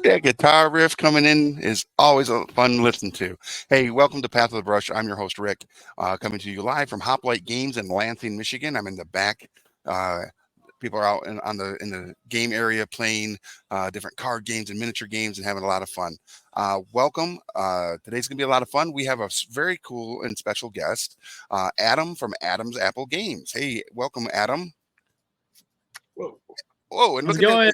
that guitar riff coming in is always a fun to listen to. Hey, welcome to Path of the Brush. I'm your host, Rick, coming to you live from Hoplite Games in Lansing, Michigan. I'm in the back. People are out in the game area playing different card games and miniature games and having a lot of fun. Welcome. Today's going to be a lot of fun. We have a very cool and special guest, Adam from Adam's Apple Games. Hey, welcome, Adam. Whoa, and How's look it going?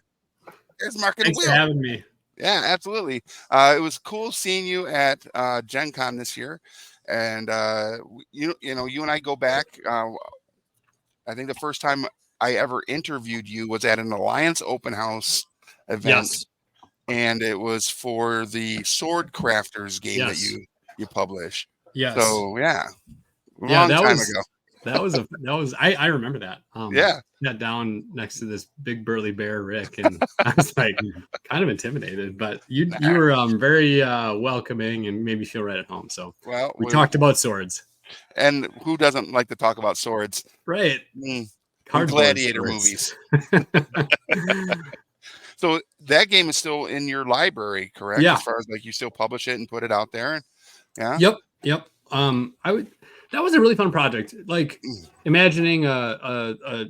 There's Mark and Thanks Will. for having me. Yeah, absolutely. It was cool seeing you at Gen Con this year. And you and I go back. I think the first time I ever interviewed you was at an Alliance open house event. Yes. And it was for the Sword Crafters game Yes. that you publish. Yes. So yeah, Yeah, long time ago. I remember that. Yeah. Got down next to this big burly bear, Rick, and I was like kind of intimidated, but you were very welcoming and made me feel right at home. So we talked about swords. And who doesn't like to talk about swords? Right. Gladiator movies. So that game is still in your library, correct? Yeah. As far as like you still publish it and put it out there. Yeah. Yep. That was a really fun project. Like imagining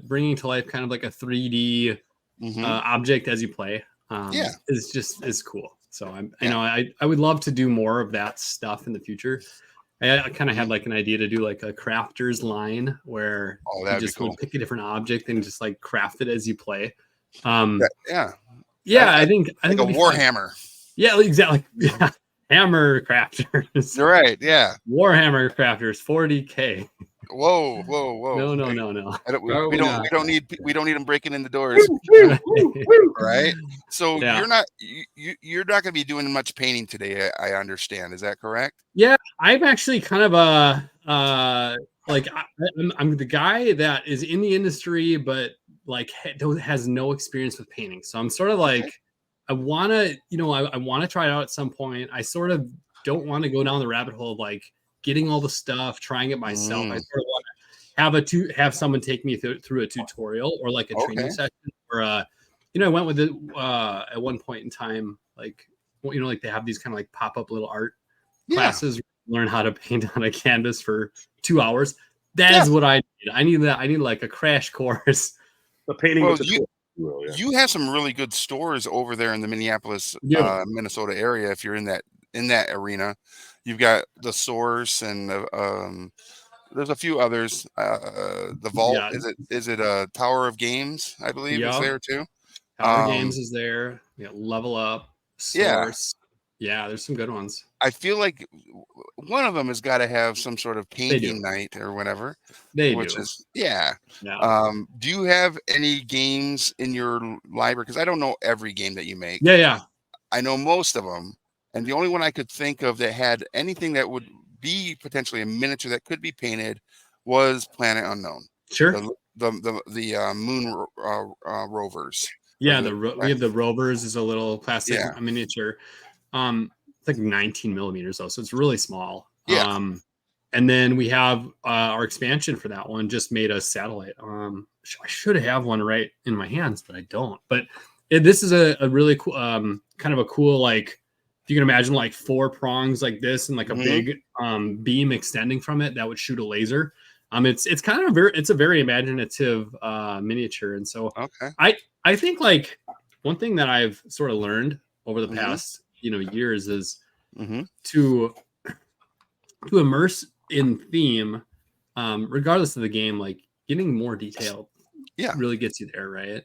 bringing to life kind of like a 3D object as you play. Is cool. So I would love to do more of that stuff in the future. I kind of had like an idea to do like a crafters line where you just would pick a different object and just like craft it as you play. I think a Warhammer. Yeah, exactly. Yeah. Hammer crafters. You're right. Yeah. Warhammer crafters 40K. Whoa. No. We don't need them breaking in the doors. Right. So you're not going to be doing much painting today. I understand. Is that correct? Yeah, I'm actually kind of I'm the guy that is in the industry, but like has no experience with painting. So I'm sort of like, I want to try it out at some point. I sort of don't want to go down the rabbit hole of like getting all the stuff, trying it myself. I sort of want to have someone take me through a tutorial or like a training session. Or I went with it at one point in time, like like they have these kind of like pop up little art classes. Learn how to paint on a canvas for 2 hours. That is what I need. I need like a crash course. The painting. You have some really good stores over there in the Minneapolis, Minnesota area. If you're in that arena, you've got the Source and there's a few others. The Vault is it a Tower of Games? I believe is there too. Tower of Games is there. Level Up. Source. Yeah, there's some good ones. I feel like one of them has got to have some sort of painting night or whatever. Do you have any games in your library? Because I don't know every game that you make. Yeah. I know most of them, and the only one I could think of that had anything that would be potentially a miniature that could be painted was Planet Unknown. Sure. The Moon Rovers. Yeah, we have the Rovers is a little plastic miniature. It's like 19 millimeters though, so it's really small. And then we have our expansion for that one just made a satellite. I should have one right in my hands, but I don't. But this is a really cool, kind of a cool, like if you can imagine like 4 prongs like this and like a big beam extending from it that would shoot a laser. It's kind of it's a very imaginative miniature, and so I think like one thing that I've sort of learned over the past years is to immerse in theme, regardless of the game, like getting more detailed really gets you there, right?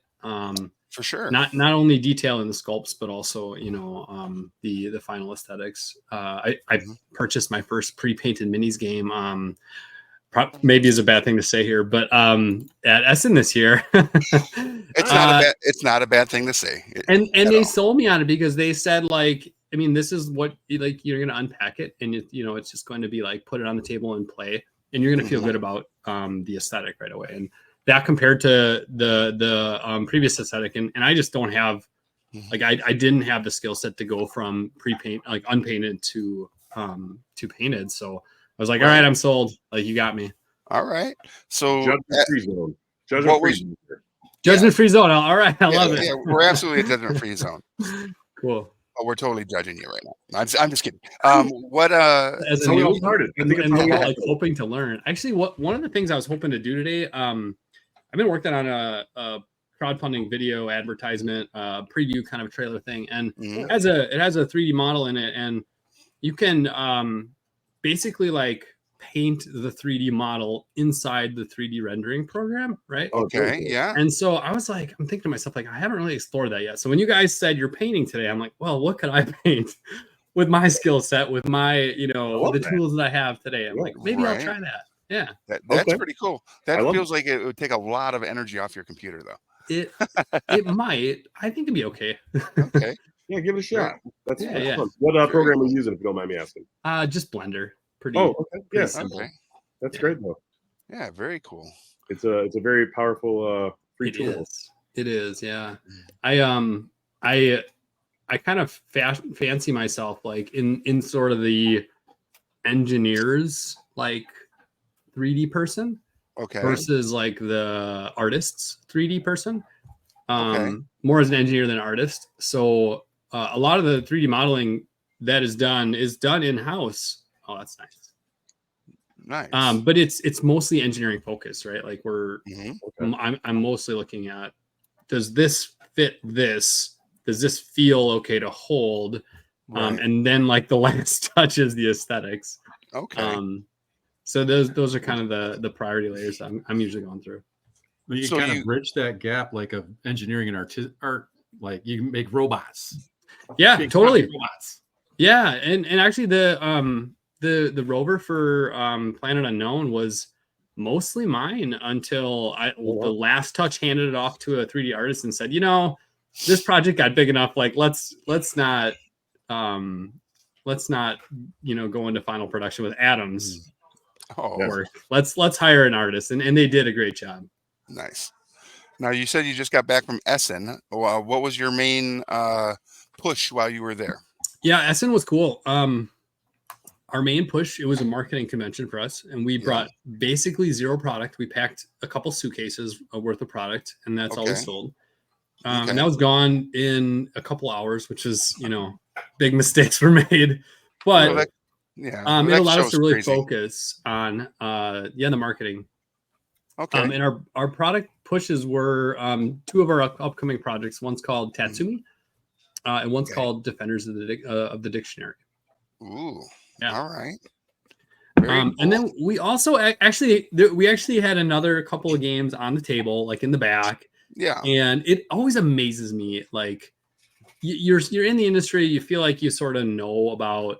For sure. Not only detail in the sculpts, but also the final aesthetics. I purchased my first pre-painted minis game. Maybe is a bad thing to say here, but at Essen this year, it's not a bad thing to say. They sold me on it because they said like, I mean, this is what like you're gonna unpack it, and it's just going to be like put it on the table and play, and you're gonna feel good about the aesthetic right away, and that compared to the previous aesthetic, and I just don't have like I didn't have the skill set to go from pre-paint like unpainted to painted, so I was like, all right, I'm sold. Like, you got me. All right. So Judgment-free zone. Judgment-free zone. Judgment-free zone. All right. I love it. Yeah, we're absolutely a judgment-free zone. Cool. Oh, we're totally judging you right now. I'm just kidding. What as a how we all noob, started. I and, think it's and how we all like started. hoping to learn. Actually, one of the things I was hoping to do today, I've been working on a crowdfunding video advertisement preview kind of trailer thing, and Mhm. it has a 3D model in it, and you can basically like paint the 3D model inside the 3D rendering program, right? Oh, very Okay, cool. yeah. And so I was like, I'm thinking to myself, like, I haven't really explored that yet. So when you guys said you're painting today, I'm like, well, what could I paint with my skill set, with my, with the tools that I have today? I'm Yeah. like, maybe I'll Right. try that. Yeah. That's Okay. pretty cool. I That love feels like it would take a lot of energy off your computer, though. It might. I think it'd be okay. Okay. Yeah, give it a shot. That's Yeah. fun. What Very program are cool. you using, if you don't mind me asking? Just Blender. Pretty. Oh, okay. pretty Yeah, simple. Okay. that's Yeah. great though. Yeah, very cool. It's a very powerful free It tool. is. It is. Yeah. Mm. I kind of fancy myself like in sort of the engineers like 3D person Okay. versus like the artist's 3D person. Okay. More as an engineer than an artist. So a lot of the 3D modeling that is done in house. Oh, that's nice. Nice. But it's mostly engineering focused, right? Like Mhm. I'm mostly looking at, does this fit this? Does this feel okay to hold? Right. And then like the last touch is the aesthetics. Okay. So those are kind of the priority layers I'm usually going through. Well, you So kind you- of bridge that gap like of engineering and art. Like you can make robots. Yeah, Big totally. fluffy robots. Yeah, and actually the rover for Planet Unknown was mostly mine until the last touch handed it off to a 3D artist and said, this project got big enough. Like let's not go into final production with atoms. Oh, Or let's hire an artist, and they did a great job. nice. Now you said you just got back from Essen. What was your main push while you were there? Yeah, Essen was cool. Our main push, it was a marketing convention for us, and we brought basically zero product. We packed a couple suitcases worth of product, and that's all we sold. And that was gone in a couple hours, which is, big mistakes were made. But it allowed us to really focus on the marketing. Okay. And our product pushes were two of our upcoming projects. One's called Tatsumi, and one's called Defenders of the Dictionary. Ooh. Yeah. All right. And then we also actually had another couple of games on the table, like in the back. Yeah. And it always amazes me, like you're in the industry, you feel like you sort of know about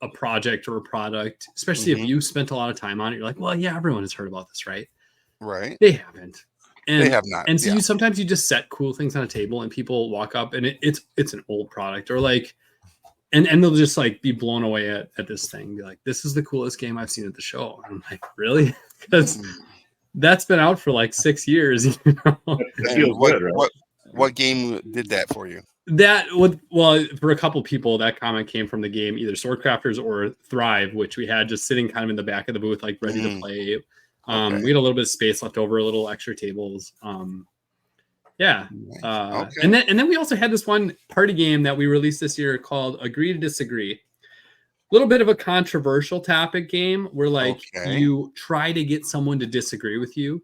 a project or a product, especially if you spent a lot of time on it. You're like, well, yeah, everyone has heard about this, right? Right. They haven't. And, they have not. And so sometimes you just set cool things on a table and people walk up and it's an old product, or like, and they'll just like be blown away at this thing. Be like, this is the coolest game I've seen at the show. And I'm like, really? Because that's been out for like 6 years. It feels good, right? What game did that for you? For a couple people, that comment came from the game, either Swordcrafters or Thrive, which we had just sitting kind of in the back of the booth, like ready to play. We had a little bit of space left over, a little extra tables. And then we also had this one party game that we released this year called Agree to Disagree. A little bit of a controversial topic game where like you try to get someone to disagree with you.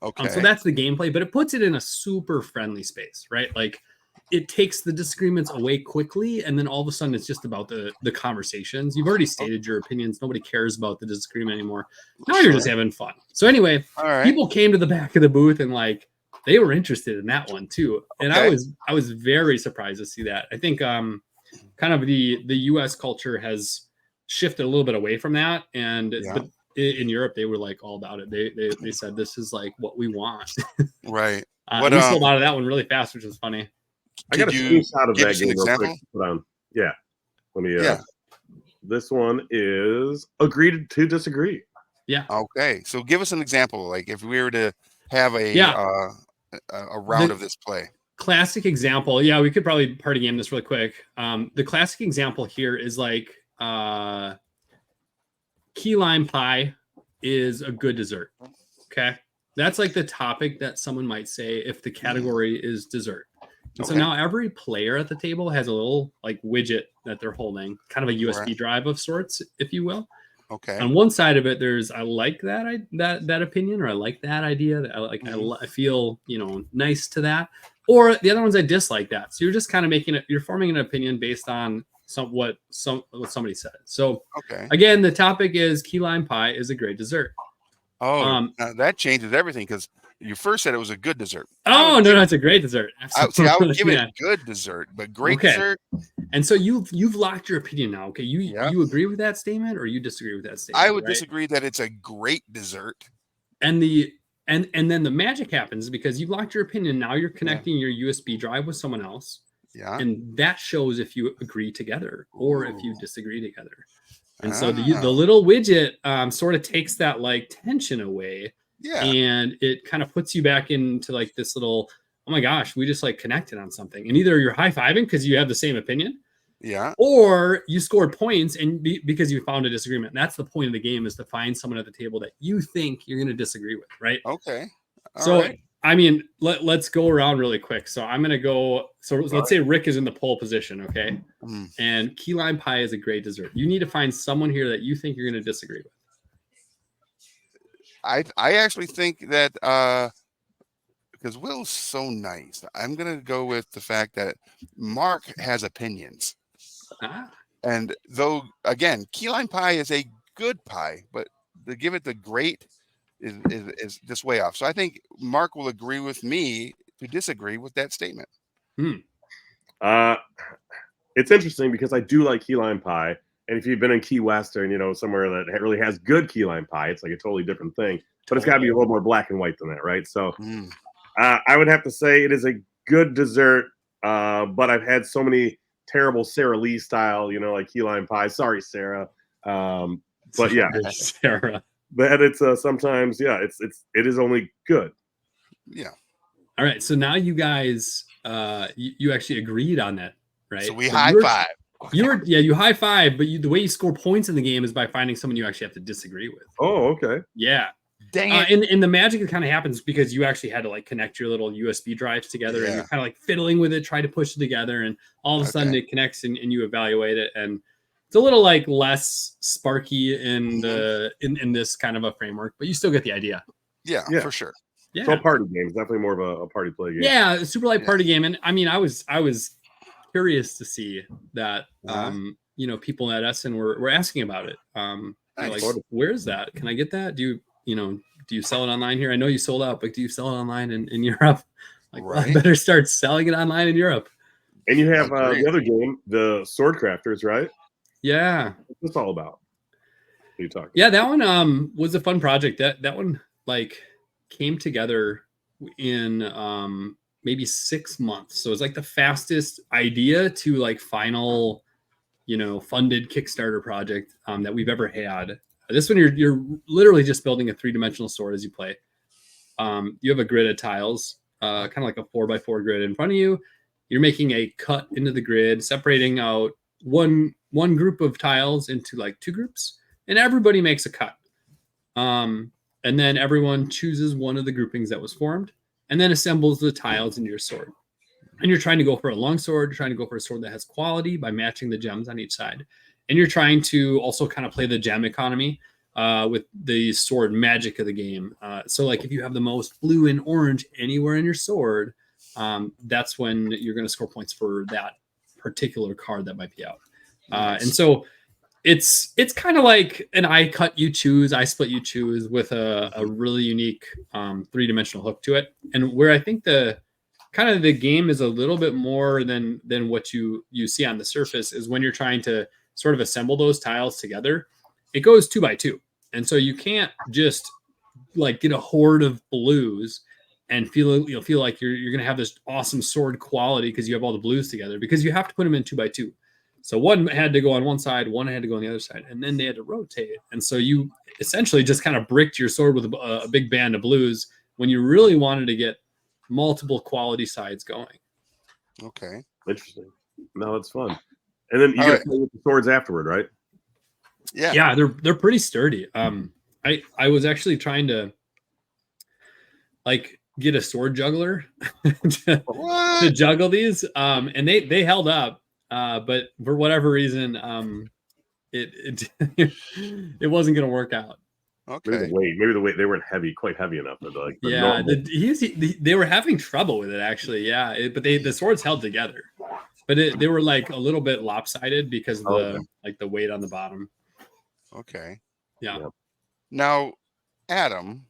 Okay. So that's the gameplay, but it puts it in a super friendly space, right? Like it takes the disagreements away quickly, and then all of a sudden it's just about the conversations. You've already stated your opinions. Nobody cares about the disagreement anymore. Now you're just having fun. So anyway, people came to the back of the booth and like they were interested in that one too. And I was very surprised to see that. I think kind of the US culture has shifted a little bit away from that, and in Europe they were like all about it. They said this is like what we want. Right. We sold out of that one really fast, which was funny. I got a screenshot of that game real quick. Put on. Yeah. Let me. This one is Agree to Disagree. Yeah. Okay. So give us an example. Like if we were to have a round of this play. Classic example. Yeah, we could probably party game this really quick. The classic example here is like key lime pie is a good dessert. Okay. That's like the topic that someone might say if the category is dessert. And so now every player at the table has a little like widget that they're holding, kind of a USB drive of sorts, if you will. Okay. On one side of it, there's I like that opinion, or I like that idea. That I like. I feel nice to that. Or the other ones, I dislike that. So you're just kind of you're forming an opinion based on what somebody said. So again, the topic is key lime pie is a great dessert. Oh, now that changes everything, because you first said it was a good dessert. Oh no, it's a great dessert. I would give it good dessert, but great dessert. And so you've locked your opinion now. Okay, you agree with that statement, or you disagree with that statement? I would disagree that it's a great dessert. And then the magic happens because you've locked your opinion. Now you're connecting your USB drive with someone else. Yeah. And that shows if you agree together or if you disagree together. And so the little widget sort of takes that like tension away. Yeah. And it kind of puts you back into like this little, oh my gosh, we just like connected on something. And either you're high-fiving because you have the same opinion. Yeah. Or you scored points because you found a disagreement. That's the point of the game, is to find someone at the table that you think you're going to disagree with, right? Okay. All right. I mean, let's go around really quick. So I'm going to go. So let's say Rick is in the pole position, okay? And key lime pie is a great dessert. You need to find someone here that you think you're going to disagree with. I actually think that because Will's so nice, I'm going to go with the fact that Mark has opinions. And though, again, key lime pie is a good pie, but to give it the great is this way off. So I think Mark will agree with me to disagree with that statement. It's interesting because I do like key lime pie. And if you've been in Key West or, somewhere that really has good key lime pie, it's like a totally different thing. But it's got to be a little more black and white than that, right? So I would have to say it is a good dessert, but I've had so many terrible Sara Lee style, like key lime pie. Sorry, Sarah. But yeah, Sarah. But it's sometimes, it is only good. Yeah. All right. So now you guys, you actually agreed on that, right? So we high five. You high five, but the way you score points in the game is by finding someone you actually have to disagree with. Oh, okay. Yeah. Dang it. And the magic kind of happens because you actually had to like connect your little USB drives together, and you're kind of like fiddling with it, try to push it together, and all of a sudden it connects and you evaluate it. And it's a little like less sparky in this kind of a framework, but you still get the idea. Yeah, for sure. Yeah. It's all party games. Definitely more of a party play game. Yeah, a super light party game. And I mean, I was curious to see that people at Essen were asking about it. Like, where is that? Can I get that? Do you sell it online here? I know you sold out, but do you sell it online in Europe? Like, well, I better start selling it online in Europe. And you have the other game, the Sword Crafters, right? Yeah. What's this all about? What are you talking? Yeah, that one was a fun project. That one like came together in maybe 6 months. So it's like the fastest idea to like final, funded Kickstarter project that we've ever had. This one, you're literally just building a 3-dimensional sword as you play. You have a grid of tiles, kind of like a 4x4 grid in front of you. You're making a cut into the grid, separating out one group of tiles into like 2 groups, and everybody makes a cut. And then everyone chooses one of the groupings that was formed, and then assembles the tiles into your sword. And you're trying to go for a long sword, you're trying to go for a sword that has quality by matching the gems on each side. And you're trying to also kind of play the gem economy with the sword magic of the game. So like if you have the most blue and orange anywhere in your sword, that's when you're going to score points for that particular card that might be out. And so it's kind of like an I cut, you choose, I split, you choose, with a really unique 3-dimensional hook to it. And where I think the game is a little bit more than what you see on the surface is when you're trying to sort of assemble those tiles together. It goes 2x2. And so you can't just like get a horde of blues and feel like you're going to have this awesome sword quality because you have all the blues together, because you have to put them in 2x2. So one had to go on one side, one had to go on the other side, and then they had to rotate. And so you essentially just kind of bricked your sword with a big band of blues when you really wanted to get multiple quality sides going. Okay. Interesting. No, it's fun. And then you got to play with the swords afterward, right? Yeah. Yeah, they're pretty sturdy. I was actually trying to, like, get a sword juggler to juggle these. And they held up, but for whatever reason, it it wasn't going to work out. Okay. Maybe the weight, they weren't quite heavy enough. Like they were having trouble with it actually. Yeah, but the swords held together, but they were like a little bit lopsided because of the weight on the bottom. Okay. Yeah. Now, Adam,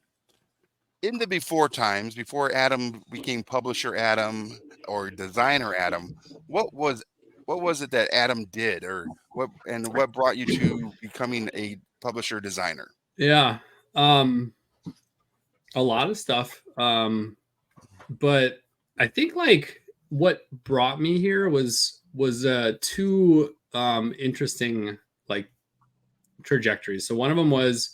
in the before times, before Adam became publisher Adam or designer Adam, what was it that Adam did, or what brought you to becoming a publisher designer? Yeah. A lot of stuff. But I think like what brought me here was two interesting like trajectories. So one of them was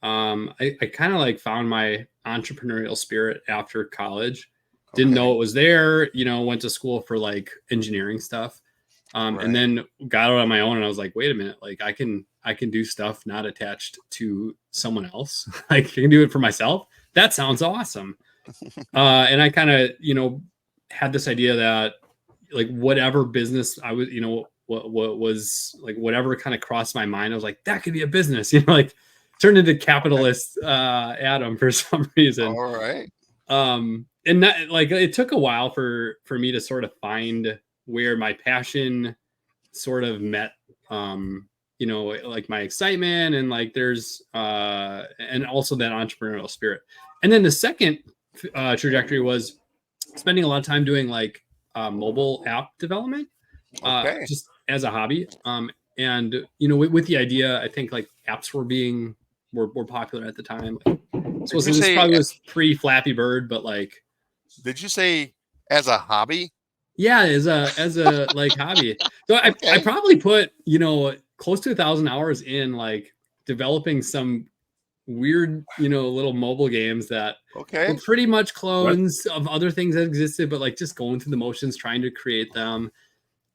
I kind of like found my entrepreneurial spirit after college. Didn't know it was there, went to school for like engineering stuff. And then got out on my own and I was like, wait a minute, like I can do stuff not attached to someone else. Like I can do it for myself. That sounds awesome. And I kind of, had this idea that like whatever business I was, what was like, whatever kind of crossed my mind, I was like, that could be a business, like turned into capitalist Adam for some reason. All right. And that, like, it took a while for me to sort of find where my passion sort of met, like my excitement and like there's, and also that entrepreneurial spirit. And then the second trajectory was spending a lot of time doing like mobile app development, just as a hobby. And, with the idea, I think like apps were popular at the time. So this probably was pre Flappy Bird, but like, did you say as a hobby? Yeah, as a like hobby. So I probably put, close to 1,000 hours in like developing some weird, little mobile games that were pretty much clones of other things that existed, but like just going through the motions, trying to create them.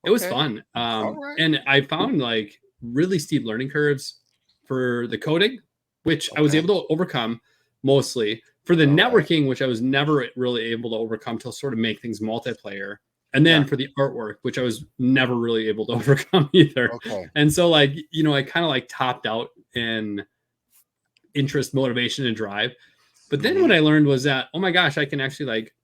It was fun. And I found like really steep learning curves for the coding, which I was able to overcome mostly. For the networking, which I was never really able to overcome to sort of make things multiplayer. And then for the artwork, which I was never really able to overcome either. And so like, I kind of like topped out in interest, motivation, and drive. But then what I learned was that, oh my gosh, I can actually like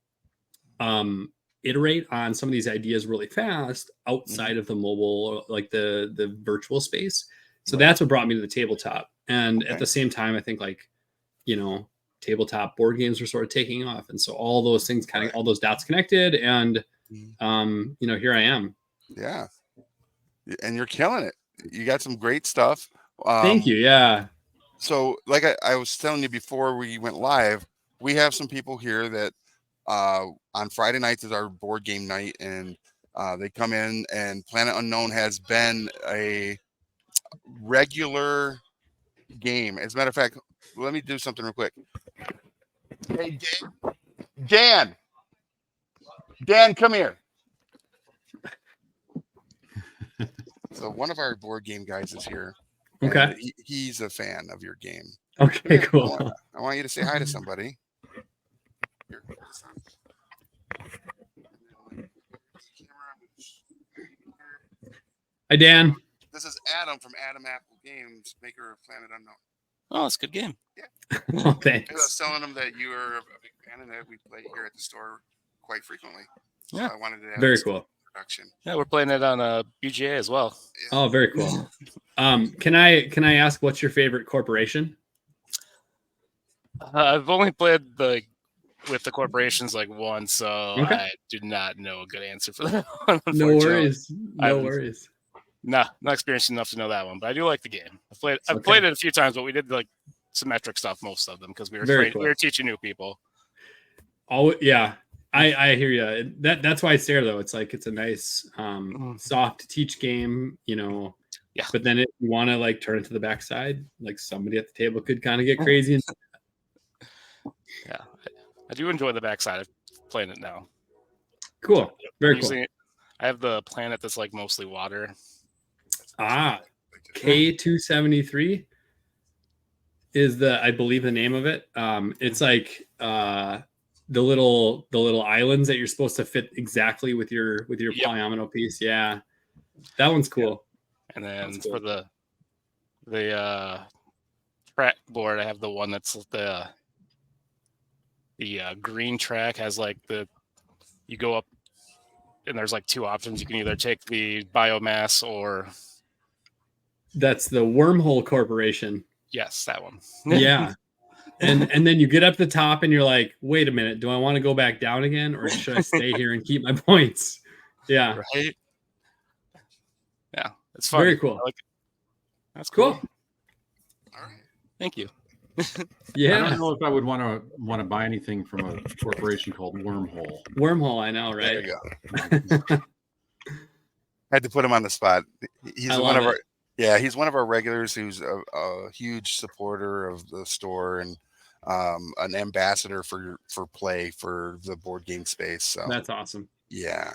iterate on some of these ideas really fast outside of the mobile, like the virtual space. So that's what brought me to the tabletop. And at the same time, I think like, tabletop board games were sort of taking off. And so all those things all those dots connected and here I am. Yeah. And you're killing it. You got some great stuff. Thank you. Yeah. So like I was telling you before we went live, we have some people here that on Friday nights is our board game night, and they come in, and Planet Unknown has been a regular game. As a matter of fact, let me do something real quick. Hey, Dan, come here. So one of our board game guys is here. Okay. He's a fan of your game. Okay, cool. I want you to say hi to somebody. Here. Hi, Dan. This is Adam from Adam Apple Games, maker of Planet Unknown. Oh, it's a good game. Yeah. Oh, thanks. I was telling him that you are a big fan and that we play here at the store quite frequently. So Yeah. I wanted to have Very cool. Production. Yeah, we're playing it on BGA as well. Yeah. Oh, very cool. Can I ask what's your favorite corporation? I've only played with the corporations like once, so I do not know a good answer for that one. No worries. No worries. Nah, not experienced enough to know that one, but I do like the game. I've played it a few times, but we did like symmetric stuff most of them because we were teaching new people. Oh yeah, I hear you. That's why it's there though. It's like it's a nice soft to teach game, Yeah. But then if you want to like turn it to the backside, like somebody at the table could kind of get crazy. Yeah, I do enjoy the backside of playing it now. Cool. Very cool. I have the planet that's like mostly water. K273 is I believe the name of it. It's like the little islands that you're supposed to fit exactly with your polyomino piece. Yeah, that one's cool. And then for the track board, I have the one that's the green track has like you go up and there's like two options. You can either take the biomass or that's the Wormhole Corporation. Yes, that one. Yeah. And then you get up the top and you're like, wait a minute, do I want to go back down again or should I stay here and keep my points? Yeah. Right. Yeah. It's fun. Very cool. That's cool. All right. Thank you. Yeah. I don't know if I would want to buy anything from a corporation called Wormhole. Wormhole, I know, right? There you go. Had to put him on the spot. He's one of our he's one of our regulars who's a huge supporter of the store and an ambassador for play for the board game space. So that's awesome. Yeah.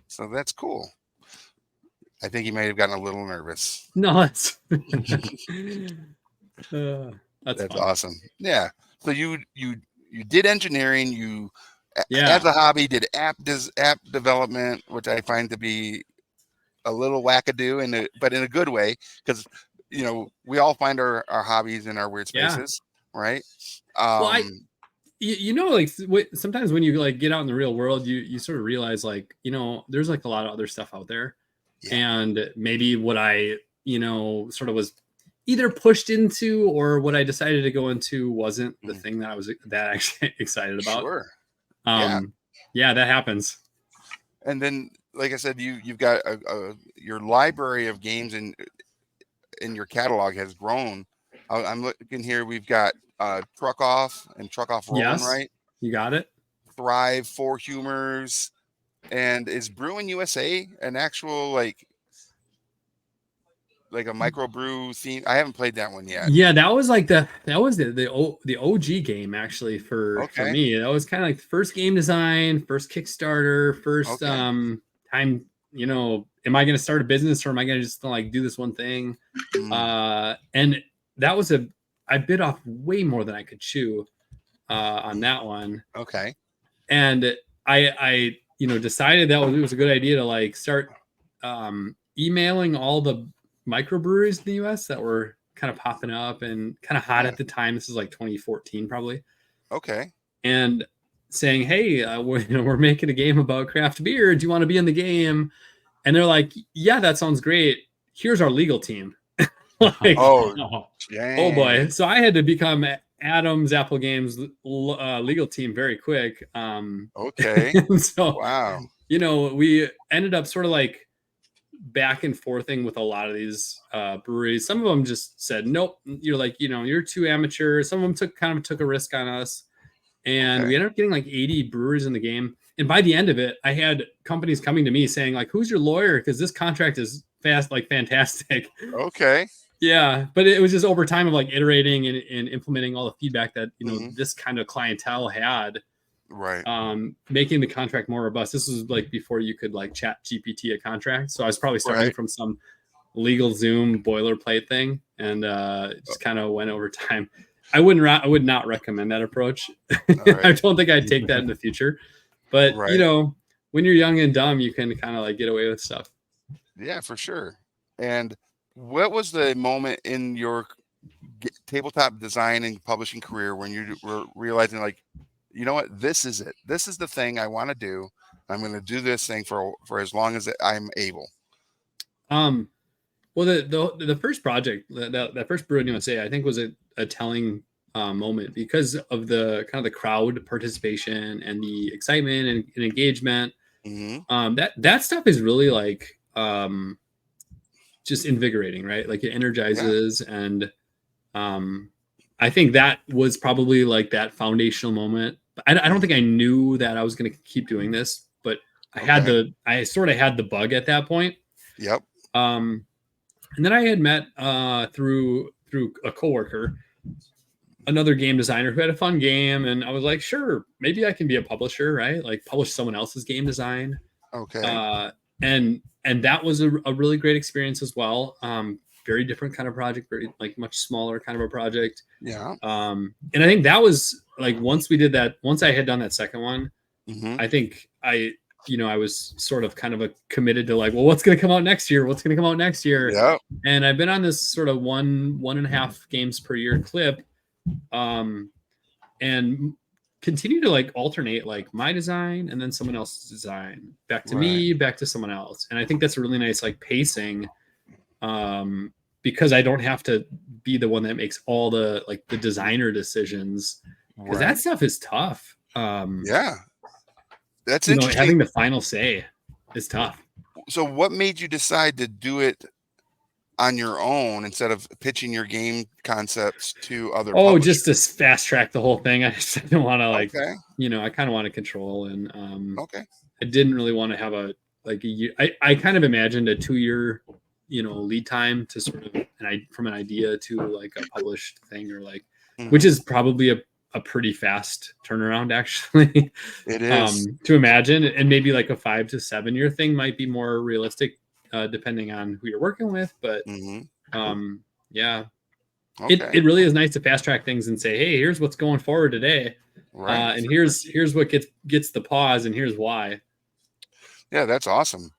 So that's cool. I think he might have gotten a little nervous. No, that's that's awesome. Yeah. So you did engineering. You as a hobby did app development, which I find to be a little wackadoo, but in a good way, because we all find our hobbies in our weird spaces, right? Well, like sometimes when you like get out in the real world, you sort of realize like there's like a lot of other stuff out there. Yeah. And maybe what I, sort of was either pushed into or what I decided to go into wasn't the thing that I was actually excited about. Sure. Yeah, that happens. And then, like I said, you've got your library of games in your catalog has grown. I'm looking here. We've got Truck Off and Truck Off Rolling, right? You got it. Thrive, Four Humors. And is Brewing USA an actual like a microbrew theme? I haven't played that one yet. Yeah, that was like the OG game actually for me. That was kind of like the first game design, first Kickstarter, first time. Am I going to start a business or am I going to just like do this one thing? And that was I bit off way more than I could chew on that one. Okay. And I decided that it was a good idea to like start emailing all the microbreweries in the US that were kind of popping up and kind of hot at the time. This is like 2014 probably. Okay. And saying, hey, we're making a game about craft beer. Do you want to be in the game? And they're like, yeah, that sounds great. Here's our legal team. Like, oh boy. So I had to become Adam's Apple Games legal team very quick. Okay. So wow. We ended up sort of like back and forthing with a lot of these breweries. Some of them just said, nope, you're too amateur. Some of them took a risk on us. And we ended up getting like 80 breweries in the game. And by the end of it, I had companies coming to me saying like, who's your lawyer? Because this contract is fantastic. Okay. Yeah, but it was just over time of like iterating and implementing all the feedback that this kind of clientele had, right? Making the contract more robust. This was like before you could like chat GPT a contract, so I was probably starting from some legal Zoom boilerplate thing, and just kind of went over time. I would not recommend that approach. Right. I don't think I'd take that in the future, but when you're young and dumb, you can kind of like get away with stuff. Yeah, for sure. And what was the moment in your tabletop design and publishing career when you were realizing like, you know what, this is it. This is the thing I want to do. I'm going to do this thing for as long as I'm able. Well, the first project, that first Brewing USA, I think was a telling moment because of the kind of the crowd participation and the excitement and engagement. Mm-hmm. That stuff is really like just invigorating, right? Like it energizes. Yeah. And I think that was probably like that foundational moment. I don't think I knew that I was going to keep doing this, but I sort of had the bug at that point. Yep. And then I had met through a coworker, another game designer who had a fun game, and I was like, sure, maybe I can be a publisher, right? Like publish someone else's game design. Okay. And that was a really great experience as well. very different kind of project, very like much smaller kind of a project. Yeah. And I think that was like once I had done that second one, I think I was sort of kind of committed to like, well, what's going to come out next year? What's going to come out next year? Yeah. And I've been on this sort of 1.5 games per year clip, and continue to like alternate like my design and then someone else's design back to me, back to someone else. And I think that's a really nice like pacing, because I don't have to be the one that makes all the like the designer decisions, because that stuff is tough. Yeah, that's interesting. Having the final say is tough. So what made you decide to do it on your own instead of pitching your game concepts to other publishers? Just to fast track the whole thing. I just didn't want to like, I kind of want to control, and I didn't really want to have a year. I kind of imagined a 2-year lead time to sort of from an idea to like a published thing, or like which is probably a pretty fast turnaround, actually. It is to imagine, and maybe like a 5 to 7 year thing might be more realistic, depending on who you're working with. But it really is nice to fast track things and say, hey, here's what's going forward today, and here's what gets the pause, and here's why. Yeah, that's awesome,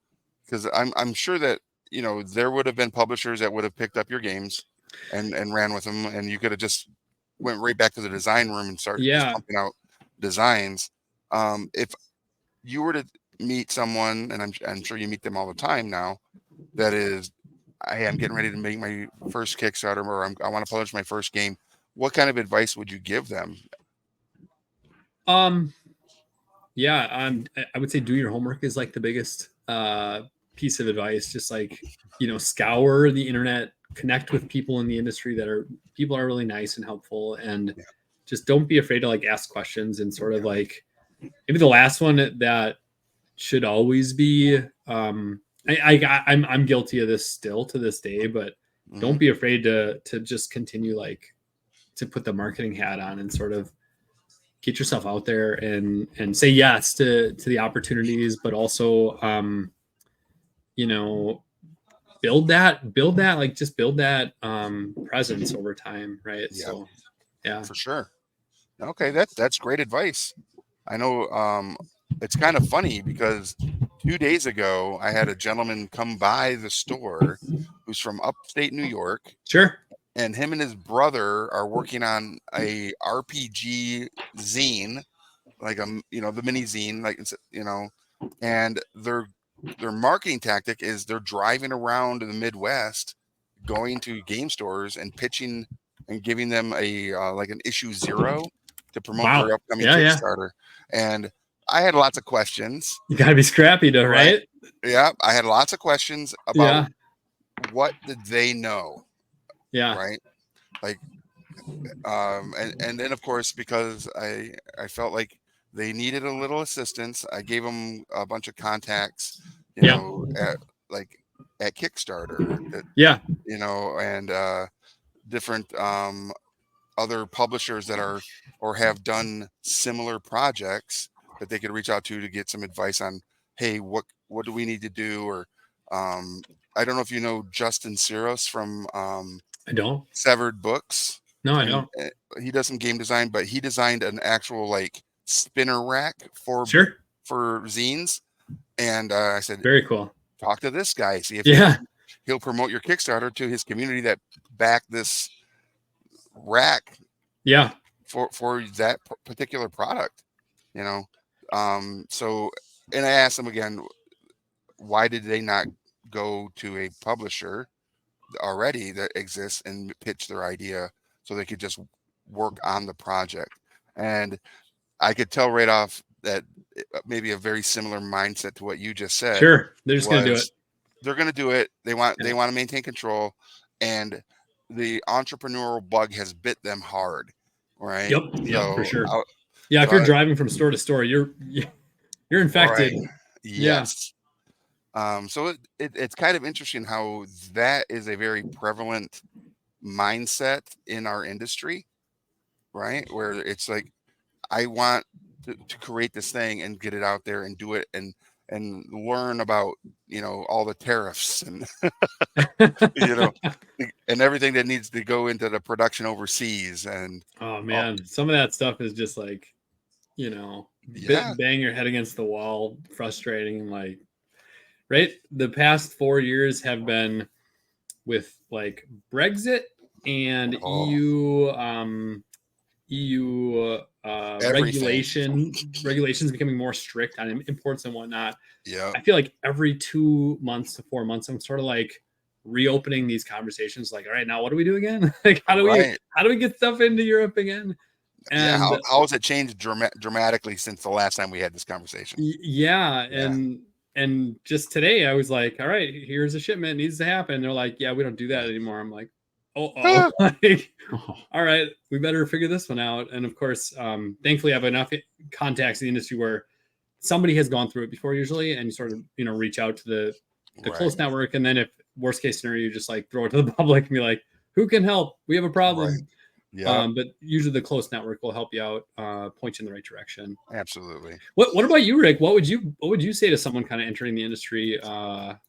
because I'm sure that there would have been publishers that would have picked up your games and ran with them, and you could have just went right back to the design room and started just pumping out designs. If you were to meet someone, and I'm sure you meet them all the time now, that is, hey, I'm getting ready to make my first Kickstarter, or I want to publish my first game, what kind of advice would you give them? I would say do your homework is like the biggest piece of advice. Just like, scour the internet, connect with people in the industry people are really nice and helpful, and just don't be afraid to like ask questions. And sort of like, maybe the last one that should always be, I'm guilty of this still to this day, but don't be afraid to just continue like to put the marketing hat on and sort of get yourself out there and say yes to the opportunities, but also build that like just build that presence over time, right? Yeah. So yeah, for sure. Okay, that's great advice. I know it's kind of funny because 2 days ago I had a gentleman come by the store who's from upstate New York. Sure. And him and his brother are working on a RPG zine, like the mini zine, like and their marketing tactic is they're driving around in the Midwest, going to game stores and pitching and giving them a like an issue 0 to promote their upcoming Kickstarter. And I had lots of questions. You gotta be scrappy though, right? Yeah, I had lots of questions about what did they know. Yeah. Right. Like, and then of course, because I felt like they needed a little assistance, I gave them a bunch of contacts, at Kickstarter, and different other publishers that are or have done similar projects that they could reach out to get some advice on, hey, what do we need to do? Or I don't know if you know Justin Ciros from I don't. Severed Books. No, I don't. He does some game design, but he designed an actual like spinner rack for zines. And I said, very cool. Talk to this guy, see if he'll promote your Kickstarter to his community that backed this rack. Yeah. For that particular product, So, and I asked him again, why did they not go to a publisher already that exists and pitch their idea so they could just work on the project? And I could tell right off that maybe a very similar mindset to what you just said. Sure, they're just going to do it. They're going to do it. They want to maintain control, and the entrepreneurial bug has bit them hard, right? Yep, for sure. If you're driving from store to store, you're infected. Right. Yes. So it's kind of interesting how that is a very prevalent mindset in our industry, right? Where it's like, I want to create this thing and get it out there and do it and and learn about, all the tariffs and, you know, and everything that needs to go into the production overseas. And oh man, some of that stuff is just like, yeah, bang your head against the wall, frustrating. Like, right. The past 4 years have been with like Brexit and EU everything. regulations becoming more strict on imports and whatnot. Yeah. I feel like every 2 months to 4 months, I'm sort of like reopening these conversations. Like, all right, now what do we do again? Like, how do we get stuff into Europe again? Yeah. And How has it changed dramatically since the last time we had this conversation? yeah. And just today I was like, all right, here's a shipment, needs to happen. They're like, yeah, we don't do that anymore. I'm like, like, all right, we better figure this one out. And of course, thankfully I have enough contacts in the industry where somebody has gone through it before usually, and you sort of, reach out to the close network. And then if worst case scenario, you just like throw it to the public and be like, who can help? We have a problem. Right. Yeah. But usually the close network will help you out, point you in the right direction. Absolutely. What about you, Rick? What would you say to someone kind of entering the industry, at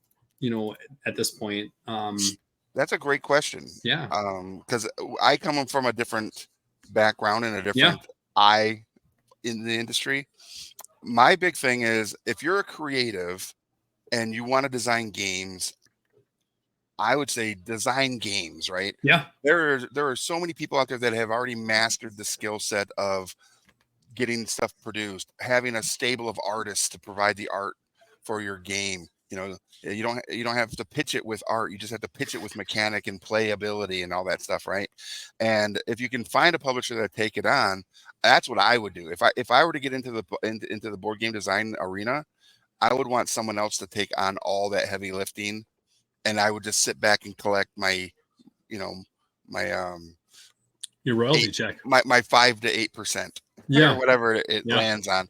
this point? That's a great question. Yeah. Because I come from a different background and a different eye in the industry. My big thing is, if you're a creative and you want to design games, I would say design games, right? Yeah. There are so many people out there that have already mastered the skill set of getting stuff produced, having a stable of artists to provide the art for your game. You don't have to pitch it with art. You just have to pitch it with mechanic and playability and all that stuff, right? And if you can find a publisher that take it on, that's what I would do. If I were to get into the board game design arena, I would want someone else to take on all that heavy lifting, and I would just sit back and collect my, my your royalty check, my 5 to 8%, or whatever it lands on,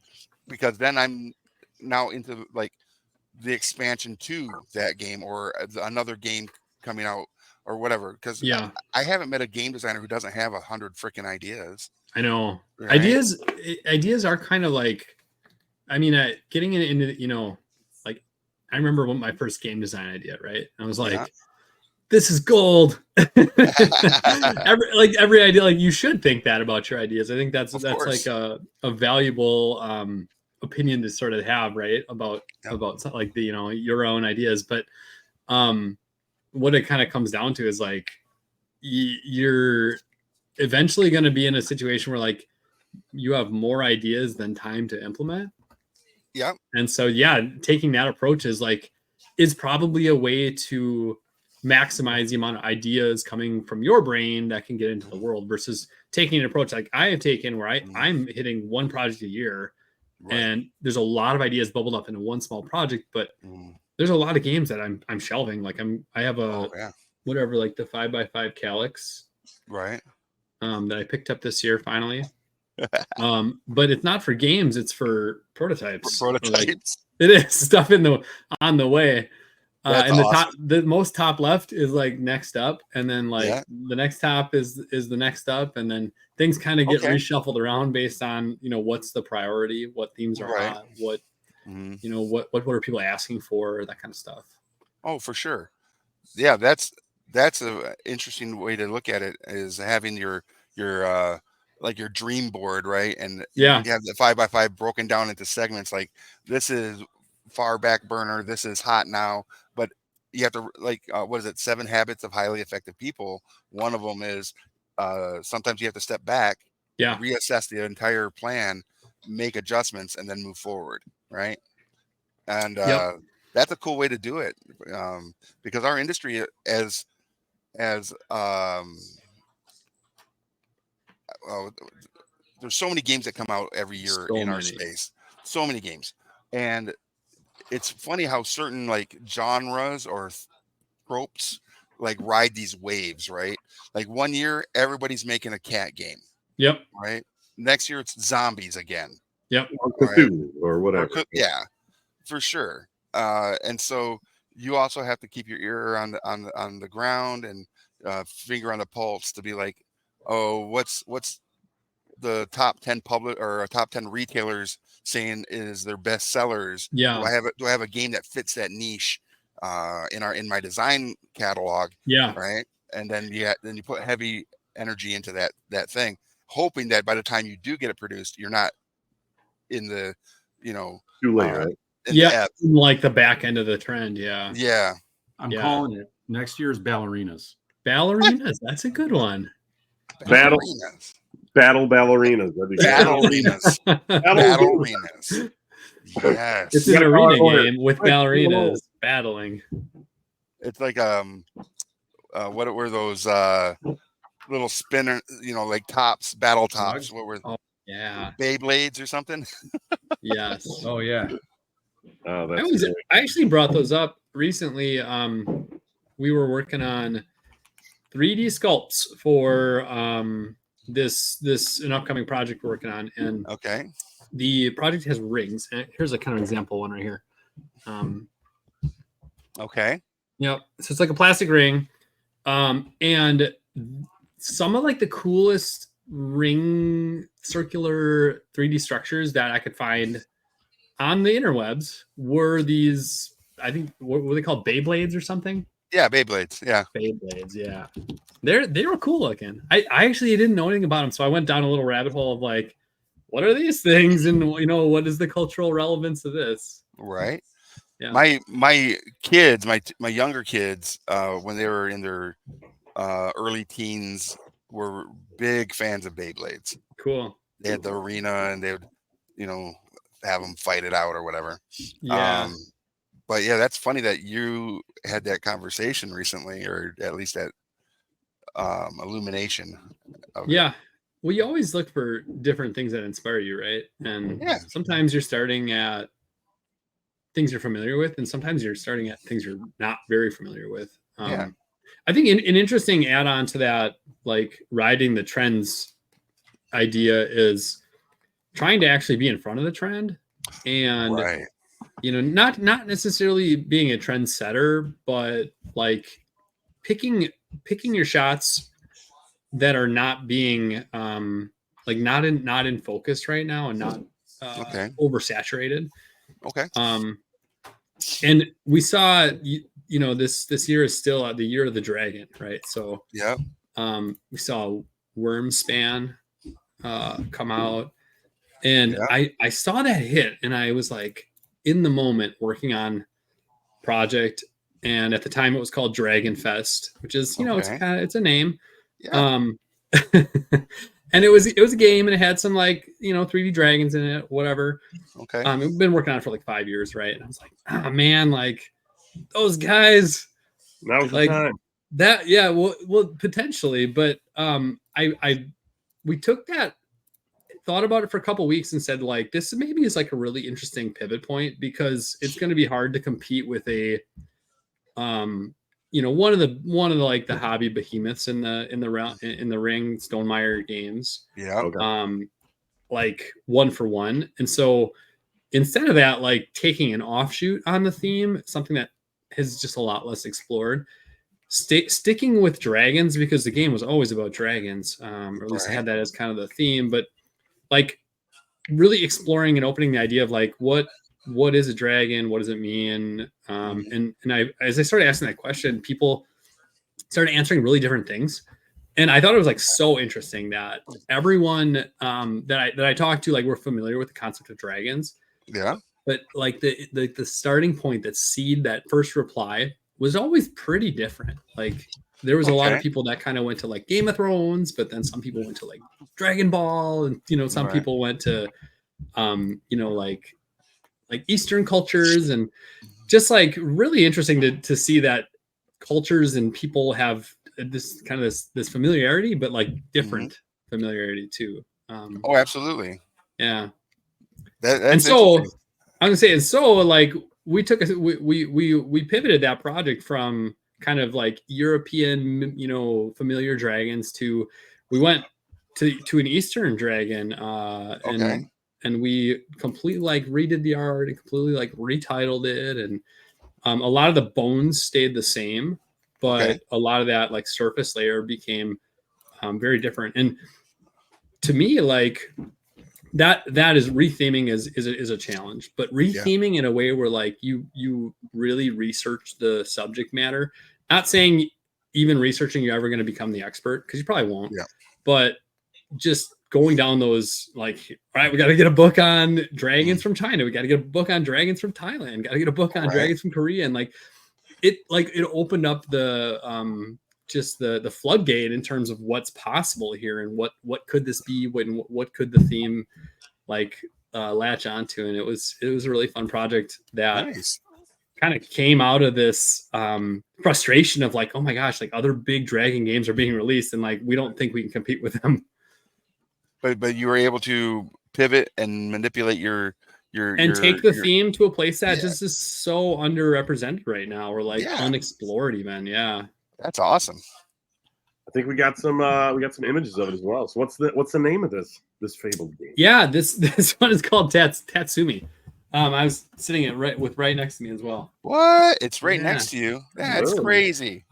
because then I'm now into like the expansion to that game or another game coming out or whatever. Because I haven't met a game designer who doesn't have 100 freaking ideas. I know. Right? Ideas are kind of like, I mean, getting into, like, I remember when my first game design idea, right? I was like, this is gold. every idea, like, you should think that about your ideas. I think that's like a valuable opinion to sort of have, right? About like the, your own ideas. But what it kind of comes down to is like, you're eventually going to be in a situation where like you have more ideas than time to implement. Yeah. And so, taking that approach is probably a way to maximize the amount of ideas coming from your brain that can get into the world, versus taking an approach like I have taken where I'm hitting one project a year, and there's a lot of ideas bubbled up into one small project, but there's a lot of games that I'm shelving. Like I have whatever, like the 5x5 Calyx, right? That I picked up this year finally. But it's not for games, it's for prototypes. It is stuff on the way. And awesome. The most top left is like next up, and then like the next top is the next up, and then things kind of get reshuffled around based on what's the priority, what themes are hot, what what are people asking for, that kind of stuff. Oh, for sure. Yeah, that's a interesting way to look at it, is having your like your dream board, right? And you have the 5x5 broken down into segments. Like, this is far back burner, this is hot now, but you have to like what is it, 7 Habits of Highly Effective People. One of them is sometimes you have to step back, reassess the entire plan, make adjustments, and then move forward, right? And that's a cool way to do it, because our industry as there's so many games that come out every year in our space, so many games. And it's funny how certain like genres or tropes like ride these waves, right? Like one year everybody's making a cat game. Yep. Right. Next year it's zombies again. Yep. Or whatever. Yeah, for sure. And so you also have to keep your ear on the ground and finger on the pulse to be like, oh, what's the top 10 public or top 10 retailers saying is their best sellers. Yeah. Do I have a game that fits that niche in my design catalog? Yeah. Right. And then you put heavy energy into that thing, hoping that by the time you do get it produced, you're not in the, too late, right? Yeah, like the back end of the trend. Yeah. Yeah. I'm calling it. Next year's ballerinas. Ballerinas. That's a good one. Ballerinas. Battle ballerinas. That'd be Ballerinas. Ballerinas. Yes. It's an arena game with ballerinas battling. It's like what were those little spinner, like tops, battle tops? What were Beyblades or something? Yes. Oh yeah. Oh, that's I actually brought those up recently. We were working on 3D sculpts for an upcoming project we're working on, and the project has rings. And here's a kind of example one right here. Yep. So it's like a plastic ring, and some of like the coolest ring circular 3D structures that I could find on the interwebs were these. I think what were they called? Beyblades or something? Yeah, Beyblades. Yeah, Beyblades. Yeah, they were cool looking. I actually didn't know anything about them, so I went down a little rabbit hole of like, what are these things, and what is the cultural relevance of this? Right. Yeah. My kids, my younger kids, when they were in their early teens, were big fans of Beyblades. Cool. They had the arena, and they would, have them fight it out or whatever. Yeah. But yeah, that's funny that you had that conversation recently, or at least that illumination. Yeah. Well, you always look for different things that inspire you, right? And sometimes you're starting at things you're familiar with, and sometimes you're starting at things you're not very familiar with. I think an interesting add-on to that, like riding the trends idea, is trying to actually be in front of the trend, and not necessarily being a trendsetter, but like picking your shots that are not being not in focus right now, and not oversaturated. And we saw this year is still the year of the dragon, right? So we saw Wormspan come out, and I saw that hit, and I was like in the moment working on project, and at the time it was called Dragon Fest, which is it's a name. And it was a game, and it had some 3D dragons in it, whatever. We've been working on it for like 5 years, right? And I was like, oh man, like those guys. That was the time. That, yeah, well, potentially, but we took that, thought about it for a couple of weeks, and said like, this maybe is like a really interesting pivot point, because it's going to be hard to compete with a one of the like the hobby behemoths in the ring, Stonemaier Games. Like one for one. And so instead of that, like taking an offshoot on the theme, something that is just a lot less explored, sticking with dragons, because the game was always about dragons, or at least I had that as kind of the theme, but like really exploring and opening the idea of like, what is a dragon? What does it mean? And as I started asking that question, people started answering really different things. And I thought it was like so interesting that everyone that I talked to, like, were familiar with the concept of dragons. Yeah. But like the starting point, that seed, that first reply was always pretty different. Like there was a lot of people that kind of went to like Game of Thrones, but then some people went to like Dragon Ball, and some people went to like Eastern cultures, and just like really interesting to see that cultures and people have this kind of this familiarity, but like different familiarity too. Oh, absolutely. Yeah. That's and so I'm gonna say, and so like we pivoted that project from kind of like European, familiar dragons to, we went to an Eastern dragon, and we completely like redid the art and completely like retitled it, and a lot of the bones stayed the same, but a lot of that like surface layer became very different. And to me, like that is retheming is a challenge, but retheming in a way where like you really research the subject matter. Not saying even researching you're ever going to become the expert, because you probably won't. Yeah. But just going down those, like, all right, we got to get a book on dragons from China. We got to get a book on dragons from Thailand. Got to get a book on dragons from Korea. And like it opened up the just the floodgate in terms of what's possible here and what could this be, what could the theme like latch onto. And it was a really fun project that kind of came out of this frustration of like, oh my gosh, like other big dragon games are being released and like we don't think we can compete with them. But you were able to pivot and manipulate take the theme to a place that just is so underrepresented right now, or like unexplored even. Yeah, that's awesome. I think we got some images of it as well. So what's the name of this fabled game? Yeah, this one is called Tatsumi. I was sitting right next to me as well. What? It's right next to you. That's crazy.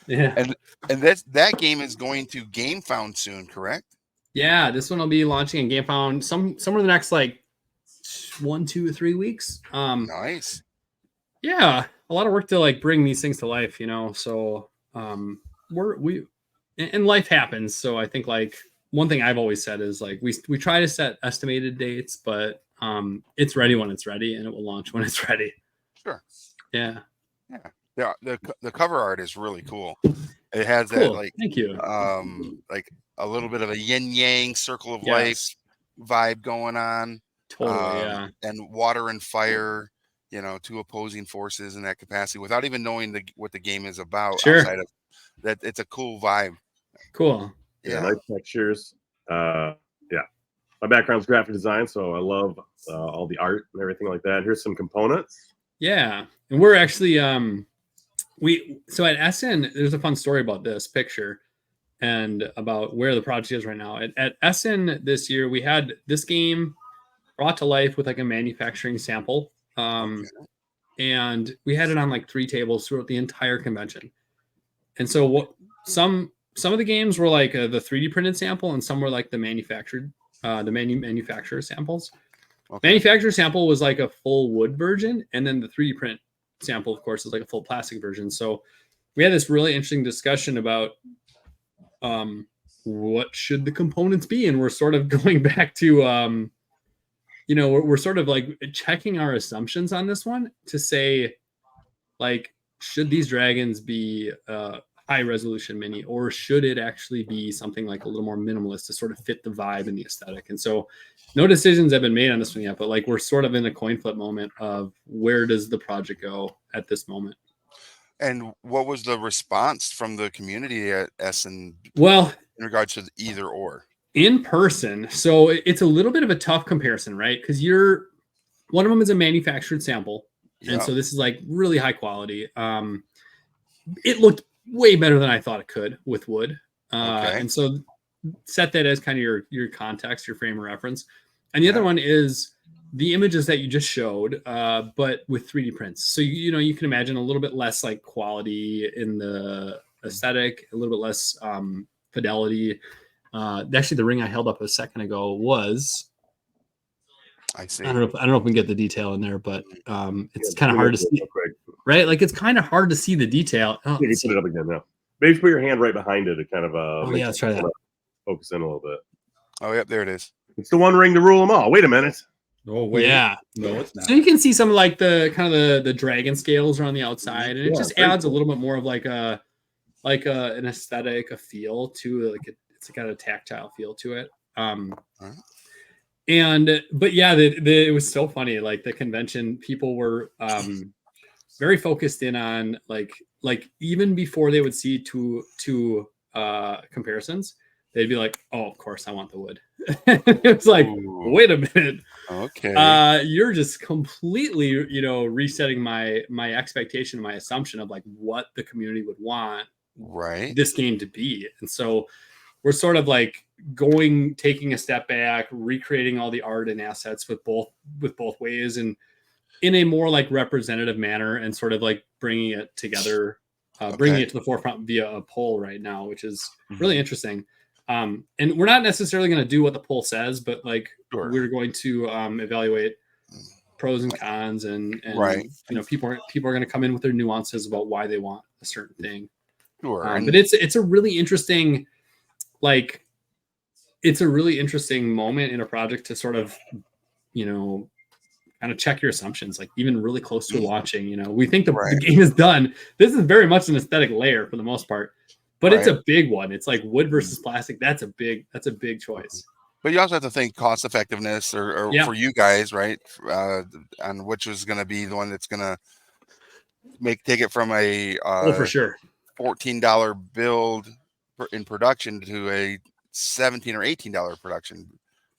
Yeah. And that game is going to GameFound soon, correct? Yeah, this one will be launching in GameFound somewhere in the next like 1, 2, 3 weeks. Nice. Yeah, a lot of work to like bring these things to life, you know. So and life happens. So I think like one thing I've always said is like we try to set estimated dates, but it's ready when it's ready, and it will launch when it's ready. Sure. Yeah. Yeah. The cover art is really cool. It has cool. that like thank you. Like a little bit of a yin yang circle of life vibe going on. Totally. Yeah. And water and fire, you know, two opposing forces in that capacity without even knowing what the game is about. Sure. Outside of that, it's a cool vibe. Cool. Yeah, nice textures. My background's graphic design, so I love all the art and everything like that. Here's some components. Yeah, and we're actually so at Essen, there's a fun story about this picture and about where the project is right now. At Essen this year, we had this game brought to life with like a manufacturing sample, and we had it on like 3 tables throughout the entire convention. And so some of the games were like the 3D printed sample, and some were like the manufacturer samples. Okay. Manufacturer sample was like a full wood version, and then the 3D print sample, of course, is like a full plastic version. So we had this really interesting discussion about what should the components be, and we're sort of going back to you know, we're sort of like checking our assumptions on this one to say, like, should these dragons be high resolution mini, or should it actually be something like a little more minimalist to sort of fit the vibe and the aesthetic? And so no decisions have been made on this one yet, but like we're sort of in a coin flip moment of where does the project go at this moment. And what was the response from the community at Essen? Well, in regards to either or in person. So it's a little bit of a tough comparison, right? Because one of them is a manufactured sample. And so this is like really high quality. It looked way better than I thought it could with wood. And so set that as kind of your context, your frame of reference. And the other one is the images that you just showed, but with 3D prints. So, you know, you can imagine a little bit less like quality in the aesthetic, a little bit less fidelity. Actually, the ring I held up a second ago was, I see. I don't know if we can get the detail in there, but it's kind of hard to see, right? Like it's kind of hard to see the detail. Oh, you can put it up again now. Maybe put your hand right behind it to kind of let's try that. Focus in a little bit. Oh, yep, there it is. It's the one ring to rule them all. Wait a minute. Oh, wait. Yeah. No, it's not. So you can see some of like the kind of the dragon scales are on the outside, and it just adds a little bit more of like an aesthetic, a feel to like it's got a tactile feel to it. But yeah, it was so funny. Like the convention, people were very focused in on like even before they would see two comparisons, they'd be like, "Oh, of course, I want the wood." It was like, wait a minute, okay, you're just completely, you know, resetting my expectation, my assumption of like what the community would want this game to be, and so we're sort of like taking a step back, recreating all the art and assets with both ways, and in a more like representative manner, and sort of like bringing it together, bringing it to the forefront via a poll right now, which is really interesting. And we're not necessarily going to do what the poll says, but like we're going to evaluate pros and cons, and people are going to come in with their nuances about why they want a certain thing. Sure. But it's a really interesting, like, it's a really interesting moment in a project to sort of, kind of check your assumptions, like even really close to launching. We think the game is done. This is very much an aesthetic layer for the most part, but it's a big one. It's like wood versus plastic. That's a big choice. But you also have to think cost effectiveness or for you guys, right? On which is going to be the one that's going to take it from a for sure $14 build in production to a $17 or $18 production,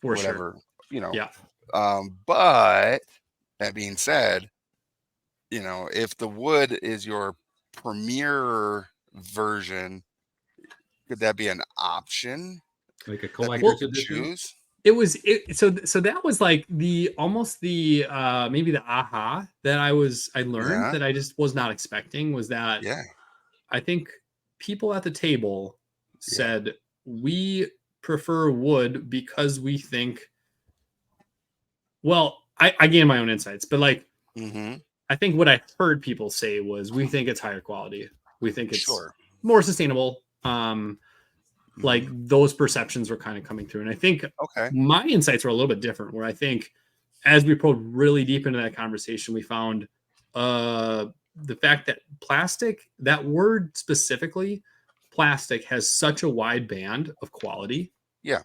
for whatever, Yeah. But that being said, if the wood is your premier version, could that be an option? Like a collector's edition? Choose? So that was like maybe the aha that I learned that I just was not expecting, was that I think people at the table said we prefer wood because we think, well, I gained my own insights, but like I think what I heard people say was we think it's higher quality. We think it's more sustainable. Like those perceptions were kind of coming through. And I think my insights were a little bit different, where I think as we probed really deep into that conversation, we found the fact that plastic, that word specifically, plastic, has such a wide band of quality. Yeah.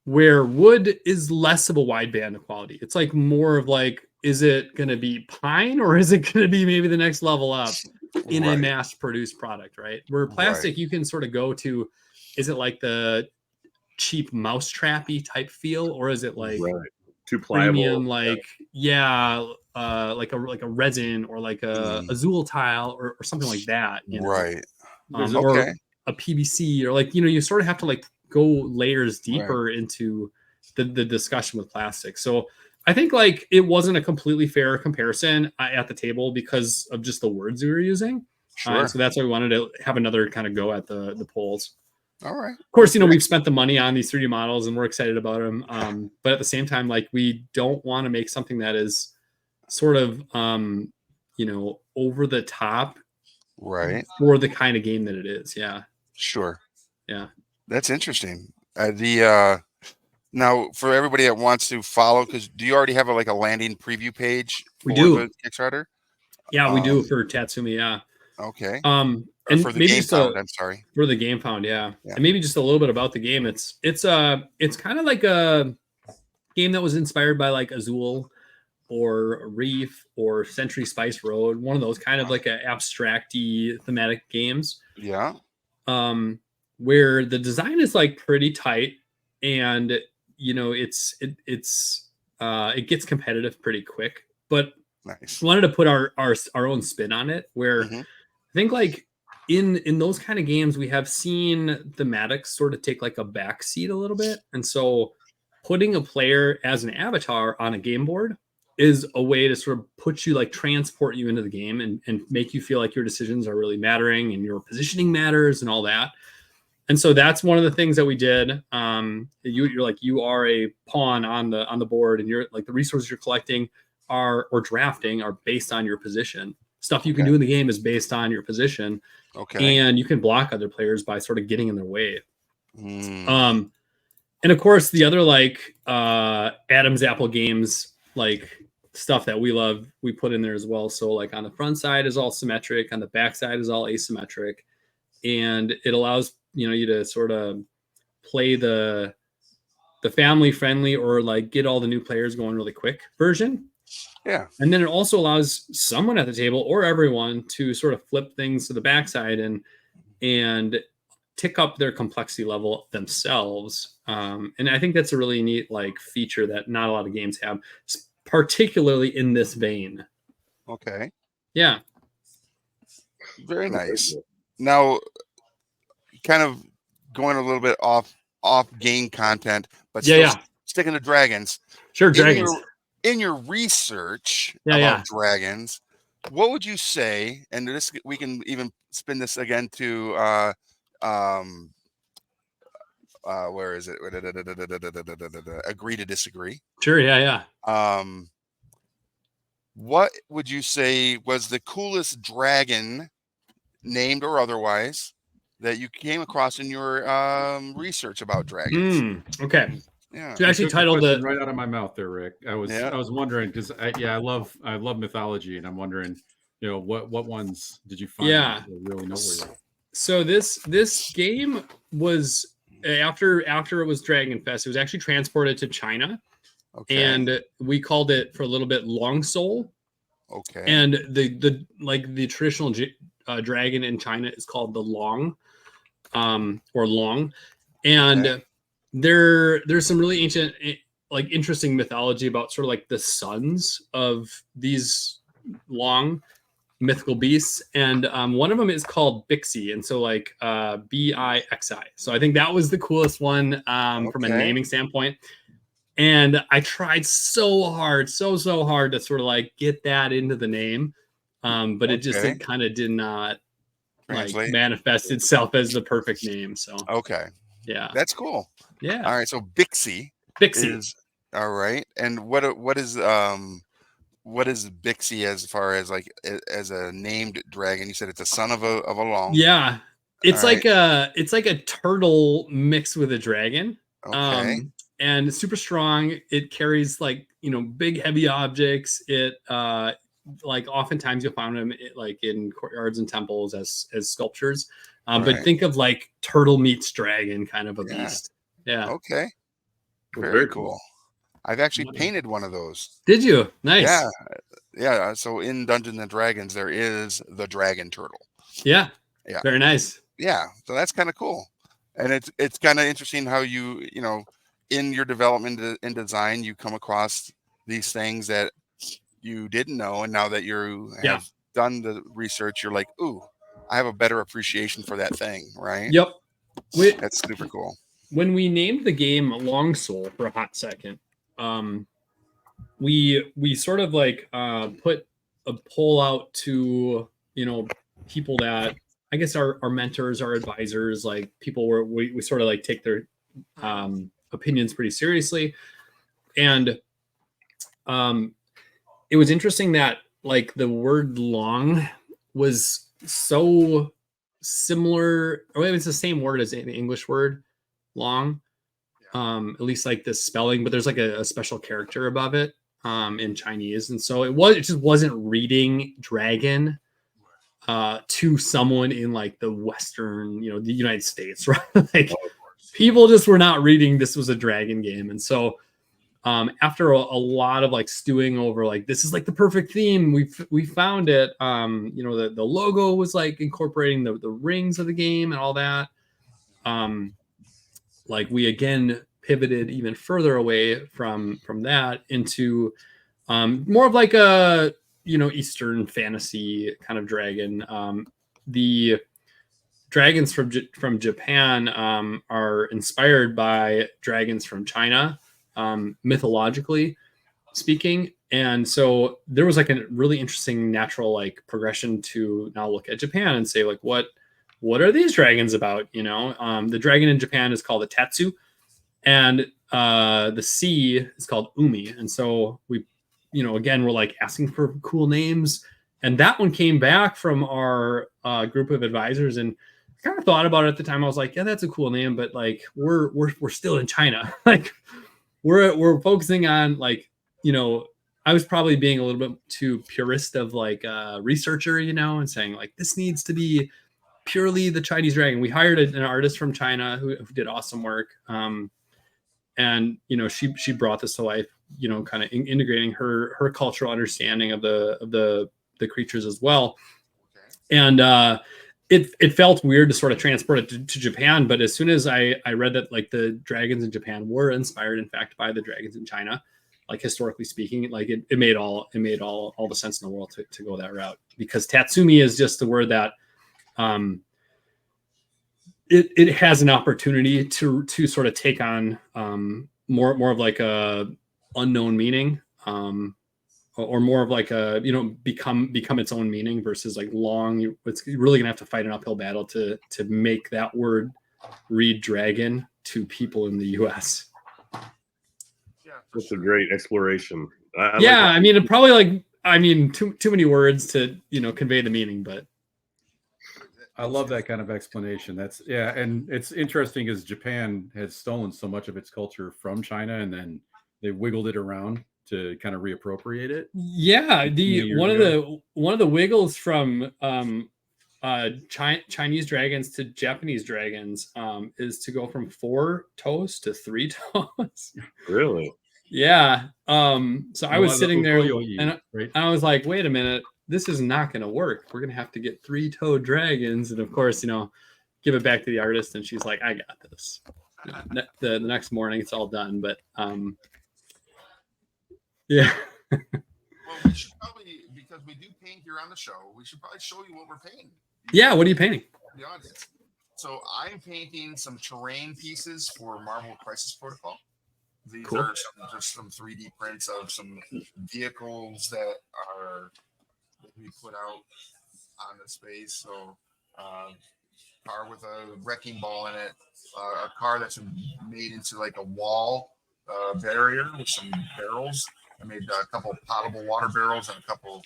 Where wood is less of a wide band of quality. It's like more of like, is it going to be pine or is it going to be maybe the next level up in a mass produced product, right? Where plastic, you can sort of go to, is it like the cheap mousetrappy type feel, or is it like too pliable, premium, like like a resin, or like a Azul tile, or something like that, right? Or a PVC, or like you sort of have to like go layers deeper into the discussion with plastic. So I think like it wasn't a completely fair comparison at the table because of just the words we were using. So that's why we wanted to have another kind of go at the polls. All right. Of course, we've spent the money on these 3D models and we're excited about them. But at the same time, like, we don't want to make something that is sort of, over the top, right, for the kind of game that it is. Yeah. Sure. Yeah. That's interesting. Now, for everybody that wants to follow, because do you already have a landing preview page? We do. The Kickstarter? Yeah, we do for Tatsumi. Yeah. Okay. And for the maybe Game Found, I'm sorry. For the Game Found, yeah. And maybe just a little bit about the game. It's kind of like a game that was inspired by like Azul or Reef or Century Spice Road, one of those kind of like a abstract-y thematic games. Yeah. Where the design is like pretty tight, and it gets competitive pretty quick, but wanted to put our own spin on it, where I think like in those kind of games we have seen thematics sort of take like a backseat a little bit, and so putting a player as an avatar on a game board is a way to sort of put you, like, transport you into the game and make you feel like your decisions are really mattering and your positioning matters and all that. And so that's one of the things that we did. You're like, you are a pawn on the board, and you're like, the resources you're collecting or drafting are based on your position. Stuff you can do in the game is based on your position. Okay. And you can block other players by sort of getting in their way. And of course, the other like Adam's Apple games, like stuff that we love, we put in there as well. So like on the front side is all symmetric, on the back side is all asymmetric, and it allows you to sort of play the family friendly or like get all the new players going really quick version. Yeah. And then it also allows someone at the table or everyone to sort of flip things to the backside and tick up their complexity level themselves. And I think that's a really neat like feature that not a lot of games have, particularly in this vein. Okay. Yeah. Very nice. Now, kind of going a little bit off game content, but still sticking to dragons. Sure, dragons. In your research about dragons, what would you say? And this, we can even spin this again to where is it? Agree to disagree. Sure. Yeah. What would you say was the coolest dragon, named or otherwise, that you came across in your research about dragons? Okay. Yeah. So you actually titled the right out of my mouth there, Rick. I was wondering because I love mythology, and I'm wondering, what ones did you find that were really noteworthy? So this game was after it was Dragon Fest. It was actually transported to China. Okay. And we called it for a little bit Long Soul. Okay. And the traditional dragon in China is called the Long, or Long. And there's some really ancient, like interesting mythology about sort of like the sons of these Long mythical beasts, and one of them is called Bixi, and so like Bixi. So I think that was the coolest one from a naming standpoint. And I tried so hard to sort of like get that into the name, but it kind of did not like manifest itself as the perfect name. So yeah, that's cool. Yeah. All right, so Bixi is all right. And what is Bixi as far as like as a named dragon? You said it's a son of a Long. Yeah, it's like a turtle mixed with a dragon. Okay. And super strong. It carries like, big heavy objects. It like oftentimes you'll find them like in courtyards and temples as sculptures. But think of like turtle meets dragon kind of a beast. Yeah. Okay. Very cool. I've actually painted one of those. Did you? Nice. Yeah. Yeah. So in Dungeons and Dragons, there is the dragon turtle. Yeah. Very nice. Yeah. So that's kind of cool. And it's kind of interesting how you in your development and design, you come across these things that you didn't know. And now that you have done the research, you're like, ooh, I have a better appreciation for that thing. Right. Yep. That's super cool. When we named the game Long Soul for a hot second, we sort of like put a poll out to, people that I guess our mentors, our advisors, like people where we sort of like take their opinions pretty seriously. And it was interesting that like the word long was so similar, or it's the same word as the English word long, at least like the spelling, but there's like a special character above it in Chinese. And so it just wasn't reading dragon to someone in like the Western, the United States, right? Like people just were not reading this was a dragon game. And so after a lot of like stewing over like this is like the perfect theme, we found it. The logo was like incorporating the rings of the game and all that. Like we again pivoted even further away from that into more of like a Eastern fantasy kind of dragon. The dragons from Japan are inspired by dragons from China, mythologically speaking. And so there was like a really interesting natural like progression to now look at Japan and say like, what are these dragons about? The dragon in Japan is called a Tatsu, and the sea is called Umi. And so we, again, we're like asking for cool names. And that one came back from our group of advisors, and I kind of thought about it at the time. I was like, yeah, that's a cool name, but like we're still in China. Like we're focusing on like, I was probably being a little bit too purist of like a researcher, and saying like this needs to be purely the Chinese dragon. We hired an artist from China who did awesome work. And she brought this to life, kind of integrating her cultural understanding of the creatures as well. And it felt weird to sort of transport it to Japan, but as soon as I read that like the dragons in Japan were inspired in fact by the dragons in China, like historically speaking, like it made all the sense in the world to go that route, because Tatsumi is just the word that it has an opportunity to sort of take on more of like a unknown meaning, or more of like a become its own meaning versus like long. It's really gonna have to fight an uphill battle to make that word read dragon to people in the US. Yeah, that's a great exploration. I mean, it probably too many words to convey the meaning, but I love that kind of explanation. And it's interesting as Japan has stolen so much of its culture from China, and then they wiggled it around to kind of reappropriate it. Yeah, one of the wiggles from Chinese dragons to Japanese dragons is to go from 4 toes to 3 toes. Really? Yeah. So I was sitting there and right? I was like, wait a minute, this is not going to work. We're going to have to get 3-toed dragons. And of course, give it back to the artist. And she's like, I got this. The next morning it's all done. But yeah. Well, we should probably, because we do paint here on the show, we should probably show you what we're painting. Yeah, what are you painting? The audience. So I'm painting some terrain pieces for Marvel Crisis Protocol. These are just some 3D prints of some vehicles that we put out on the space. So car with a wrecking ball in it, a car that's made into like a wall barrier with some barrels. I made a couple potable water barrels and a couple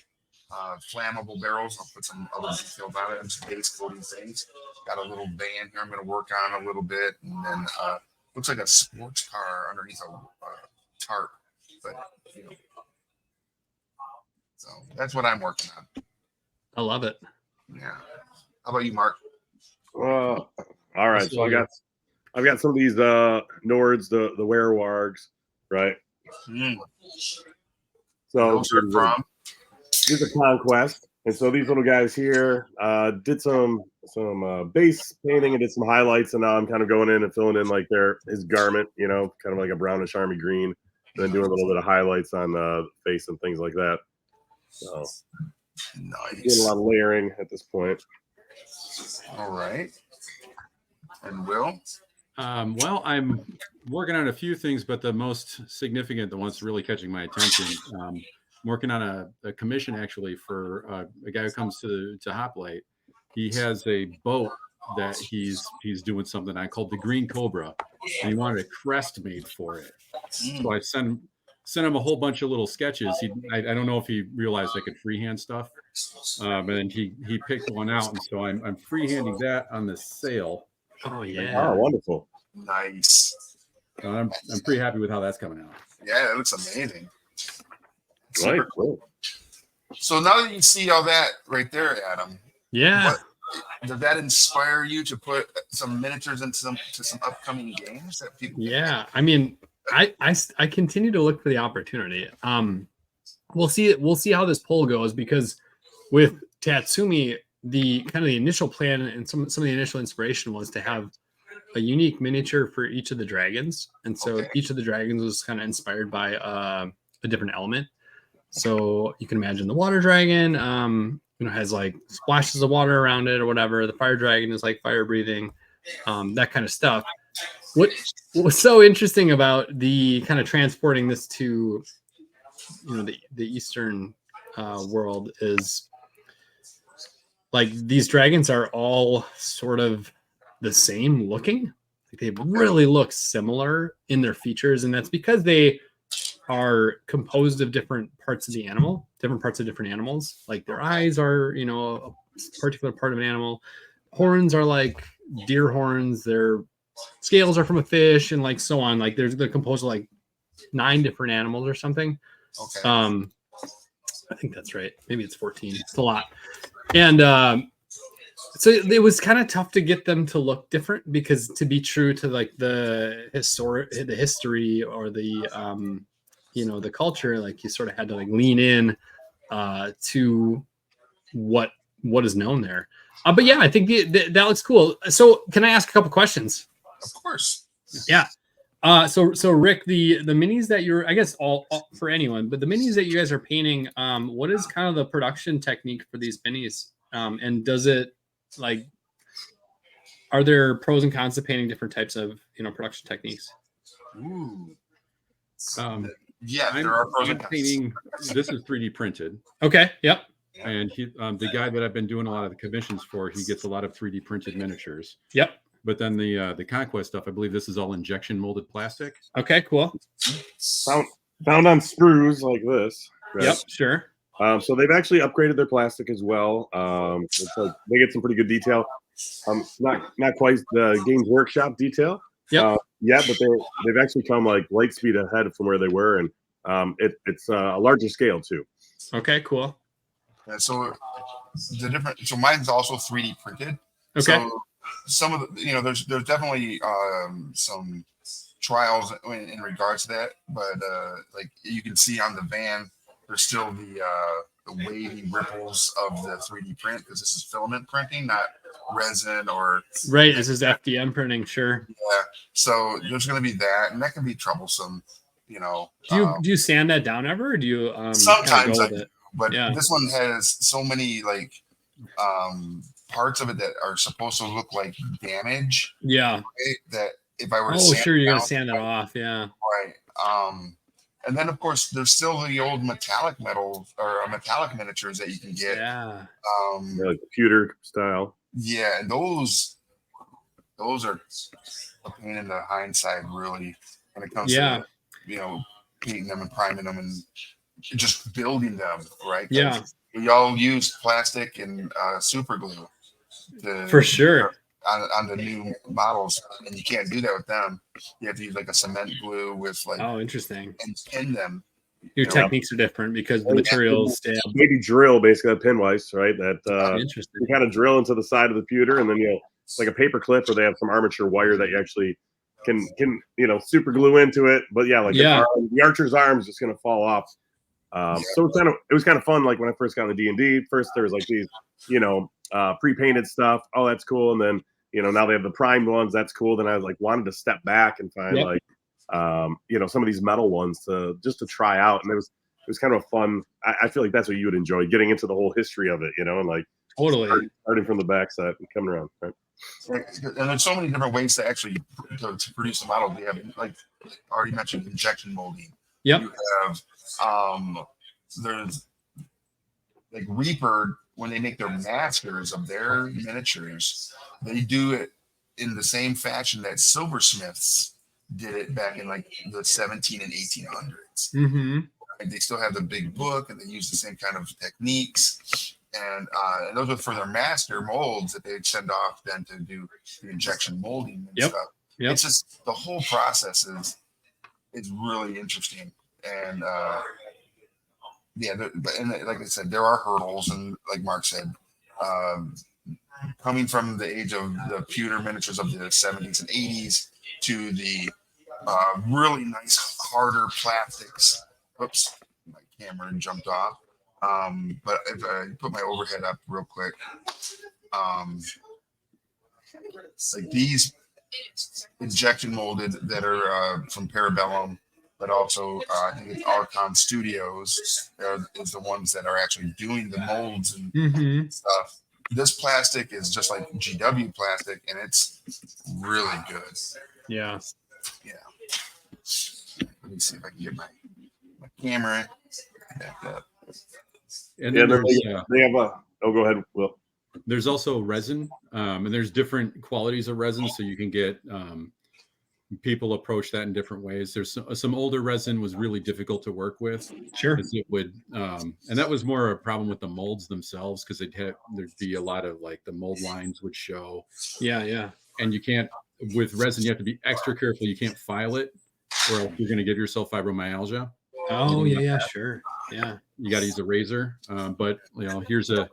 flammable barrels. I'll put some other details on it and some base coating things. Got a little van here I'm going to work on a little bit, and then looks like a sports car underneath a tarp. But so that's what I'm working on. I love it. Yeah. How about you, Mark? All right. So I've got some of these Nords, the werewargs, right? So here's a conquest, and so these little guys here did some base painting and did some highlights, and now I'm kind of going in and filling in like his garment, kind of like a brownish army green, and then doing a little bit of highlights on the face and things like that. So nice. Doing a lot of layering at this point. All right. And Will? Well, I'm working on a few things, but the most significant, the one's really catching my attention. I'm working on a commission actually for a guy who comes to Hoplite. He has a boat that he's doing something on called the Green Cobra, and he wanted a crest made for it. So I sent him a whole bunch of little sketches. I don't know if he realized I could freehand stuff, but then he picked one out, and so I'm freehanding that on the sail. Oh yeah! Oh, wonderful! Nice. I'm pretty happy with how that's coming out. Yeah, it looks amazing. Right. Cool. So now that you see all that right there, Adam. Yeah. Did that inspire you to put some miniatures into some upcoming games that people? Yeah, I mean, I continue to look for the opportunity. We'll see how this poll goes, because with Tatsumi, the kind of the initial plan and some of the initial inspiration was to have a unique miniature for each of the dragons, and so each of the dragons was kind of inspired by a different element. So you can imagine the water dragon, has like splashes of water around it or whatever. The fire dragon is like fire breathing, that kind of stuff. What was so interesting about the kind of transporting this to, the Eastern world is like these dragons are all sort of the same looking. Like they really look similar in their features, and that's because they are composed of different parts of the animal, different parts of different animals. Like their eyes are, a particular part of an animal. Horns are like deer horns. Their scales are from a fish, and like so on. Like they're composed of like 9 different animals or something. Okay. I think that's right. Maybe it's 14. It's a lot. And so it was kind of tough to get them to look different, because to be true to like the history or the the culture, like you sort of had to like lean in to what is known there. But yeah, I think that looks cool. So can I ask a couple questions? Of course. Yeah. So Rick, the minis that you're, I guess all for anyone, but the minis that you guys are painting, what is kind of the production technique for these minis? And does it like, are there pros and cons to painting different types of, production techniques? Ooh. Yeah, there are pros and cons. Painting, this is 3D printed. Okay. Yep. And he, the guy that I've been doing a lot of the commissions for, he gets a lot of 3D printed miniatures. Yep. But then the Conquest stuff, I believe this is all injection molded plastic. Okay, cool. Found on sprues like this. Right? Yep, sure. So they've actually upgraded their plastic as well. So they get some pretty good detail. Not quite the Games Workshop detail. Yep. But they've actually come like light speed ahead from where they were, and it's a larger scale too. Okay, cool. Yeah, so so mine's also 3D printed. Okay. So some of the, there's definitely some trials in regards to that, but like you can see on the van, there's still the wavy ripples of the 3D print, because this is filament printing, not resin or right. This is FDM printing, sure. Yeah. So there's going to be that, and that can be troublesome. Do you sand that down ever, or do you sometimes go with it? But this one has so many like parts of it that are supposed to look like damage. Yeah. Right? That if I were to sure, you're gonna sand it off. Yeah. Right. And then of course there's still the old metallic metal or metallic miniatures that you can get. Yeah. Like computer style. Yeah, and those are a pain in the hindsight, really, when it comes to painting them and priming them and just building them, right? Yeah. We all use plastic and super glue for sure on the new models, and you can't do that with them. You have to use like a cement glue with like interesting, and pin them. Your techniques are different because the materials maybe drill basically a pinwise, right? That interesting. You kind of drill into the side of the pewter, and then it's like a paper clip where they have some armature wire that you actually can super glue into it. But the archer's arm is just gonna fall off. So it was kind of fun. Like when I first got in the D&D, first there was like these pre-painted stuff. Oh, that's cool. And then now they have the primed ones. That's cool. Then I was like wanted to step back and find some of these metal ones to try out, and it was kind of a fun. I feel like that's what you would enjoy, getting into the whole history of it, and like totally starting from the backside and coming around. Right? And there's so many different ways to actually to produce a model. We have, like already mentioned, injection molding. Yep. You have there's like Reaper, when they make their masters of their miniatures, they do it in the same fashion that silversmiths did it back in like the 17 and 1800s. Mm-hmm. And they still have the big book, and they use the same kind of techniques. And those are for their master molds that they'd send off then to do the injection molding and stuff. Yep. It's just the whole process is really interesting. And like I said, there are hurdles, and like Mark said, coming from the age of the pewter miniatures of the 70s and 80s to the really nice harder plastics. Oops, my camera jumped off. But if I put my overhead up real quick, like these injection molded that are from Parabellum, but also I think it's Archon Studios is the ones that are actually doing the molds and stuff. This plastic is just like GW plastic, and it's really good. Yeah. Let me see if I can get my camera back up. And then they have a. Oh, go ahead, Will. There's also resin, and there's different qualities of resin, so you can get people approach that in different ways. There's some older resin was really difficult to work with. Sure. It would, and that was more a problem with the molds themselves, because there'd be a lot of like the mold lines would show. Yeah. And you can't, with resin, you have to be extra careful. You can't file it, or else you're going to give yourself fibromyalgia. Oh yeah, sure. Yeah. You got to use a razor. But here's a.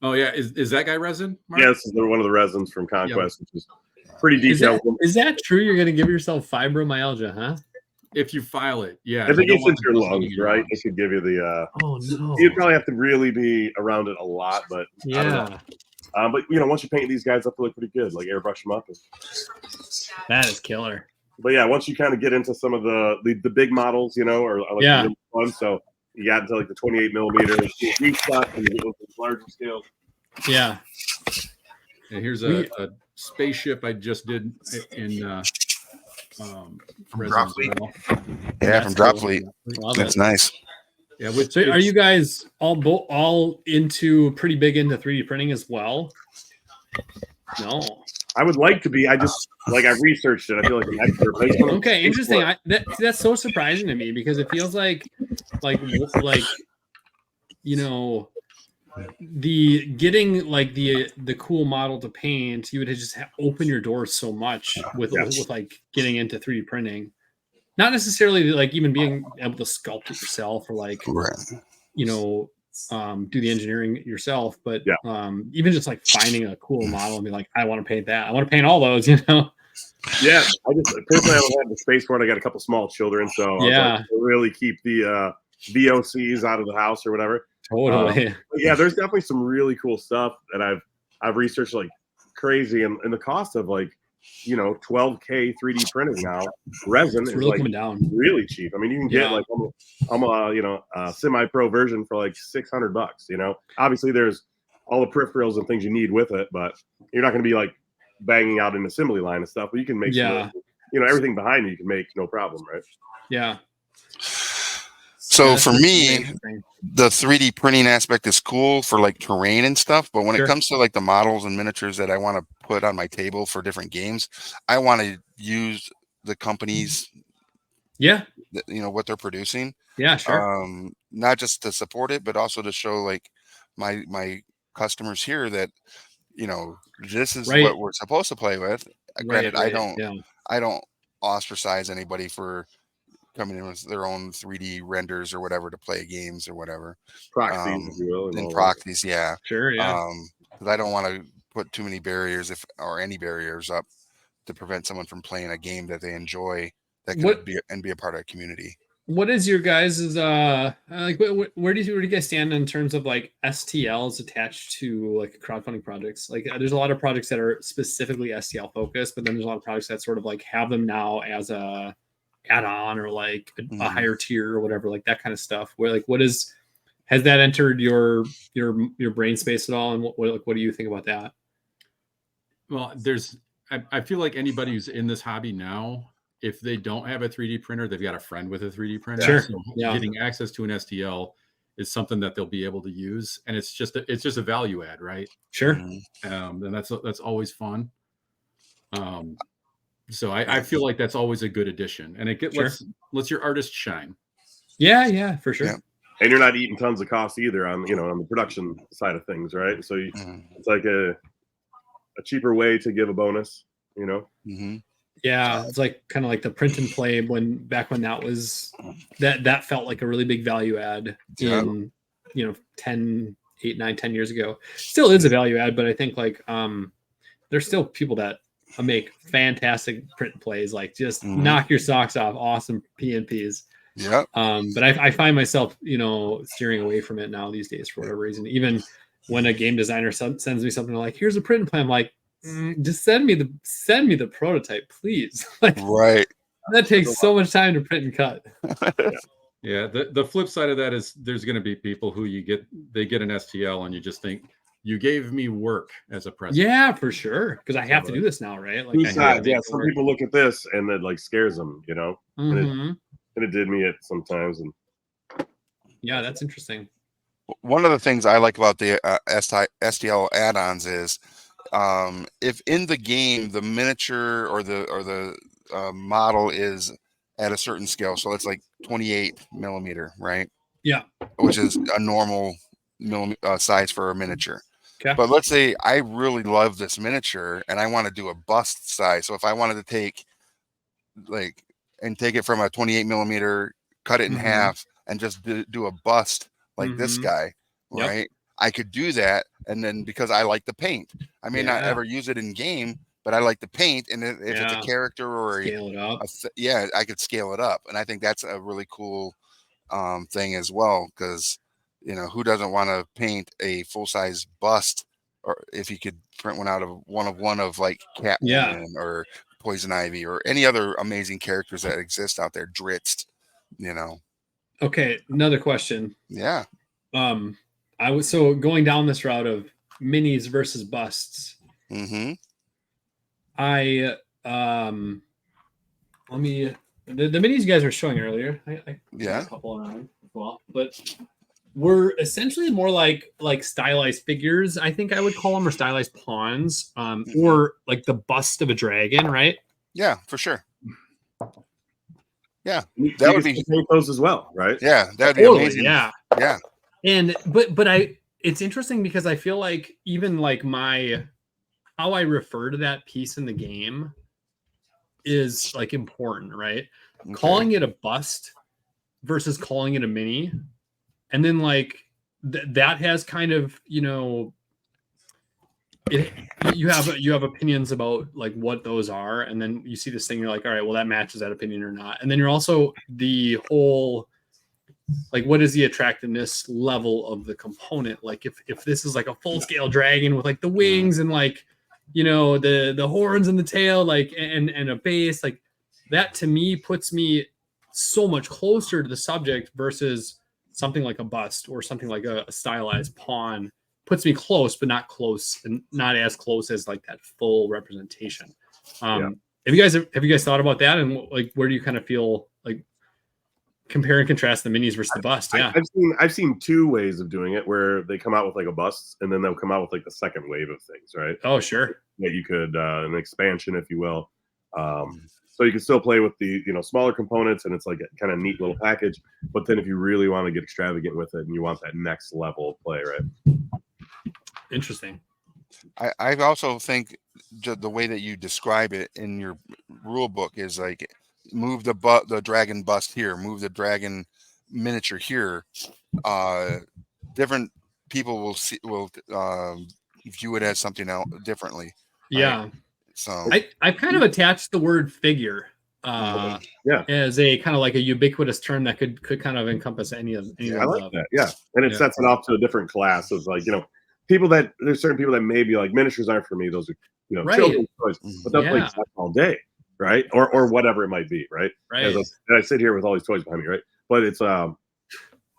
Oh yeah, is that guy resin? Mark? Yes, they're one of the resins from Conquest, which is pretty detailed. Is that true? You're going to give yourself fibromyalgia, huh? If you file it, yeah. I think it's into your lungs, right? It should give you the. Oh no! You'd probably have to really be around it a lot, but yeah. I don't know. But once you paint these guys up, they look pretty good. Like airbrush them up. That is killer. But yeah, once you kind of get into some of the big models, or like the fun, so you got into like the 28 millimeters, stuff, and you go to larger scales. Yeah. And here's a spaceship I just did in from Dropfleet. Yeah, from Dropfleet. That's nice. Yeah. So are you guys all pretty big into 3D printing as well? No. I would like to be. I just like I researched it. I feel like an expert. But I just wanna Okay, explore. interesting. That's so surprising to me because it feels like you know, the getting like the cool model to paint, you would just open your doors so much with like getting into 3D printing. Not necessarily like even being able to sculpt it yourself or like you know do the engineering yourself, but even just like finding a cool model and be like, I want to paint that. I want to paint all those, you know. Yeah, I just personally I don't have the space for it. I got a couple small children, so I was like, really keep the VOCs out of the house or whatever. Totally. Yeah, there's definitely some really cool stuff that I've researched like crazy, and the cost of like 12K 3D printing now resin is really like coming down really cheap. I mean, you can get like a semi-pro version for like $600. Obviously there's all the peripherals and things you need with it, but you're not going to be like banging out an assembly line and stuff. But you can make everything behind you can make no problem, right? Yeah. So for me, the 3D printing aspect is cool for like terrain and stuff. But when it comes to like the models and miniatures that I want to put on my table for different games, I want to use the companies, what they're producing. Yeah, sure. Not just to support it, but also to show like my customers here that, this is what we're supposed to play with. Granted, I don't ostracize anybody for coming in with their own 3D renders or whatever to play games or whatever. Proxies, if you will. And proxies, yeah. Sure, yeah. Because I don't want to put too many barriers or any barriers up to prevent someone from playing a game that they enjoy that could be a part of a community. What is your guys' like? Where do you guys stand in terms of like STLs attached to like crowdfunding projects? Like, there's a lot of projects that are specifically STL focused, but then there's a lot of projects that sort of like have them now as a add-on or like a higher tier or whatever, like that kind of stuff. Where like, has that entered your brain space at all? And what do you think about that? Well, I feel like anybody who's in this hobby now, if they don't have a 3D printer, they've got a friend with a 3D printer. Sure. So getting access to an STL is something that they'll be able to use, and it's just a value add, right? Sure. And that's always fun. So I feel like that's always a good addition, and it lets your artist shine. Yeah, for sure. Yeah. And you're not eating tons of costs either on the production side of things, right? So it's like a cheaper way to give a bonus, Yeah, it's like kind of like the print and play back when that was that felt like a really big value add in 10 years ago. Still is a value add, but I think like there's still people that make fantastic print plays, like just knock your socks off, awesome PNPs. Yeah. But I find myself steering away from it now these days for whatever reason. Even when a game designer sends me something like, here's a print plan, I'm like, just send me the prototype, please. Like, right. That takes so much time to print and cut. Yeah. The flip side of that is there's going to be people who they get an STL and you just think, you gave me work as a present. Yeah, for sure. Because I have to do this now, right? Like, some people look at this and it like scares them, and it did me sometimes. And yeah, that's interesting. One of the things I like about the STL add-ons is if in the game the miniature or the model is at a certain scale, so it's like 28 millimeter, right? Yeah, which is a normal size for a miniature. Okay. But let's say I really love this miniature and I want to do a bust size. So if I wanted to take it from a 28 millimeter, cut it in half, and just do a bust like this guy, right? I could do that. And then because I like the paint, I may not ever use it in game, but I like the paint. And if it's a character or scale it up. I could scale it up. And I think that's a really cool thing as well, because who doesn't want to paint a full-size bust, or if you could print one out of one of like Catwoman or Poison Ivy or any other amazing characters that exist out there, Dritz, Okay, another question. Yeah. I was going down this route of minis versus busts. Mm-hmm. The minis you guys were showing earlier. I a couple around as well, but were essentially more like stylized figures, I think I would call them, or stylized pawns, or like the bust of a dragon, right? Yeah, for sure. Yeah, that would be paint those as well, right? Yeah, that'd be amazing. Yeah, yeah. And it's interesting because I feel like even like how I refer to that piece in the game is like important, right? Okay. Calling it a bust versus calling it a mini, and then like that has kind of, you know, you have opinions about like what those are, and then you see this thing, you're like, all right, well, that matches that opinion or not. And then you're also the whole, like, what is the attractiveness level of the component? Like if this is like a full scale dragon with like the wings and like, you know, the horns and the tail, like, and a base, like that to me puts me so much closer to the subject versus something like a bust or something like a stylized pawn. Puts me close, but not close, and not as close as like that full representation. Have you guys thought about that? And like, where do you kind of feel like compare and contrast the minis versus the bust? Yeah, I've seen two ways of doing it where they come out with like a bust and then they'll come out with like the second wave of things, right? Oh, sure. Yeah, you could an expansion, if you will. So you can still play with the, you know, smaller components, and it's like a kind of neat little package. But then if you really want to get extravagant with it and you want that next level of play, right? Interesting. I also think the way that you describe it in your rule book is like move the dragon bust here, move the dragon miniature here. Different people will view it as something else differently. Yeah. Right? So I've kind of attached the word figure as a kind of like a ubiquitous term that could kind of encompass any of I like that. Yeah. And it sets it off to a different class of, like, you know, there's certain people that maybe like miniatures aren't for me. Those are, you know, children's toys, but they'll play chess all day, right? Or whatever it might be, right? Right. And I sit here with all these toys behind me, right? But it's but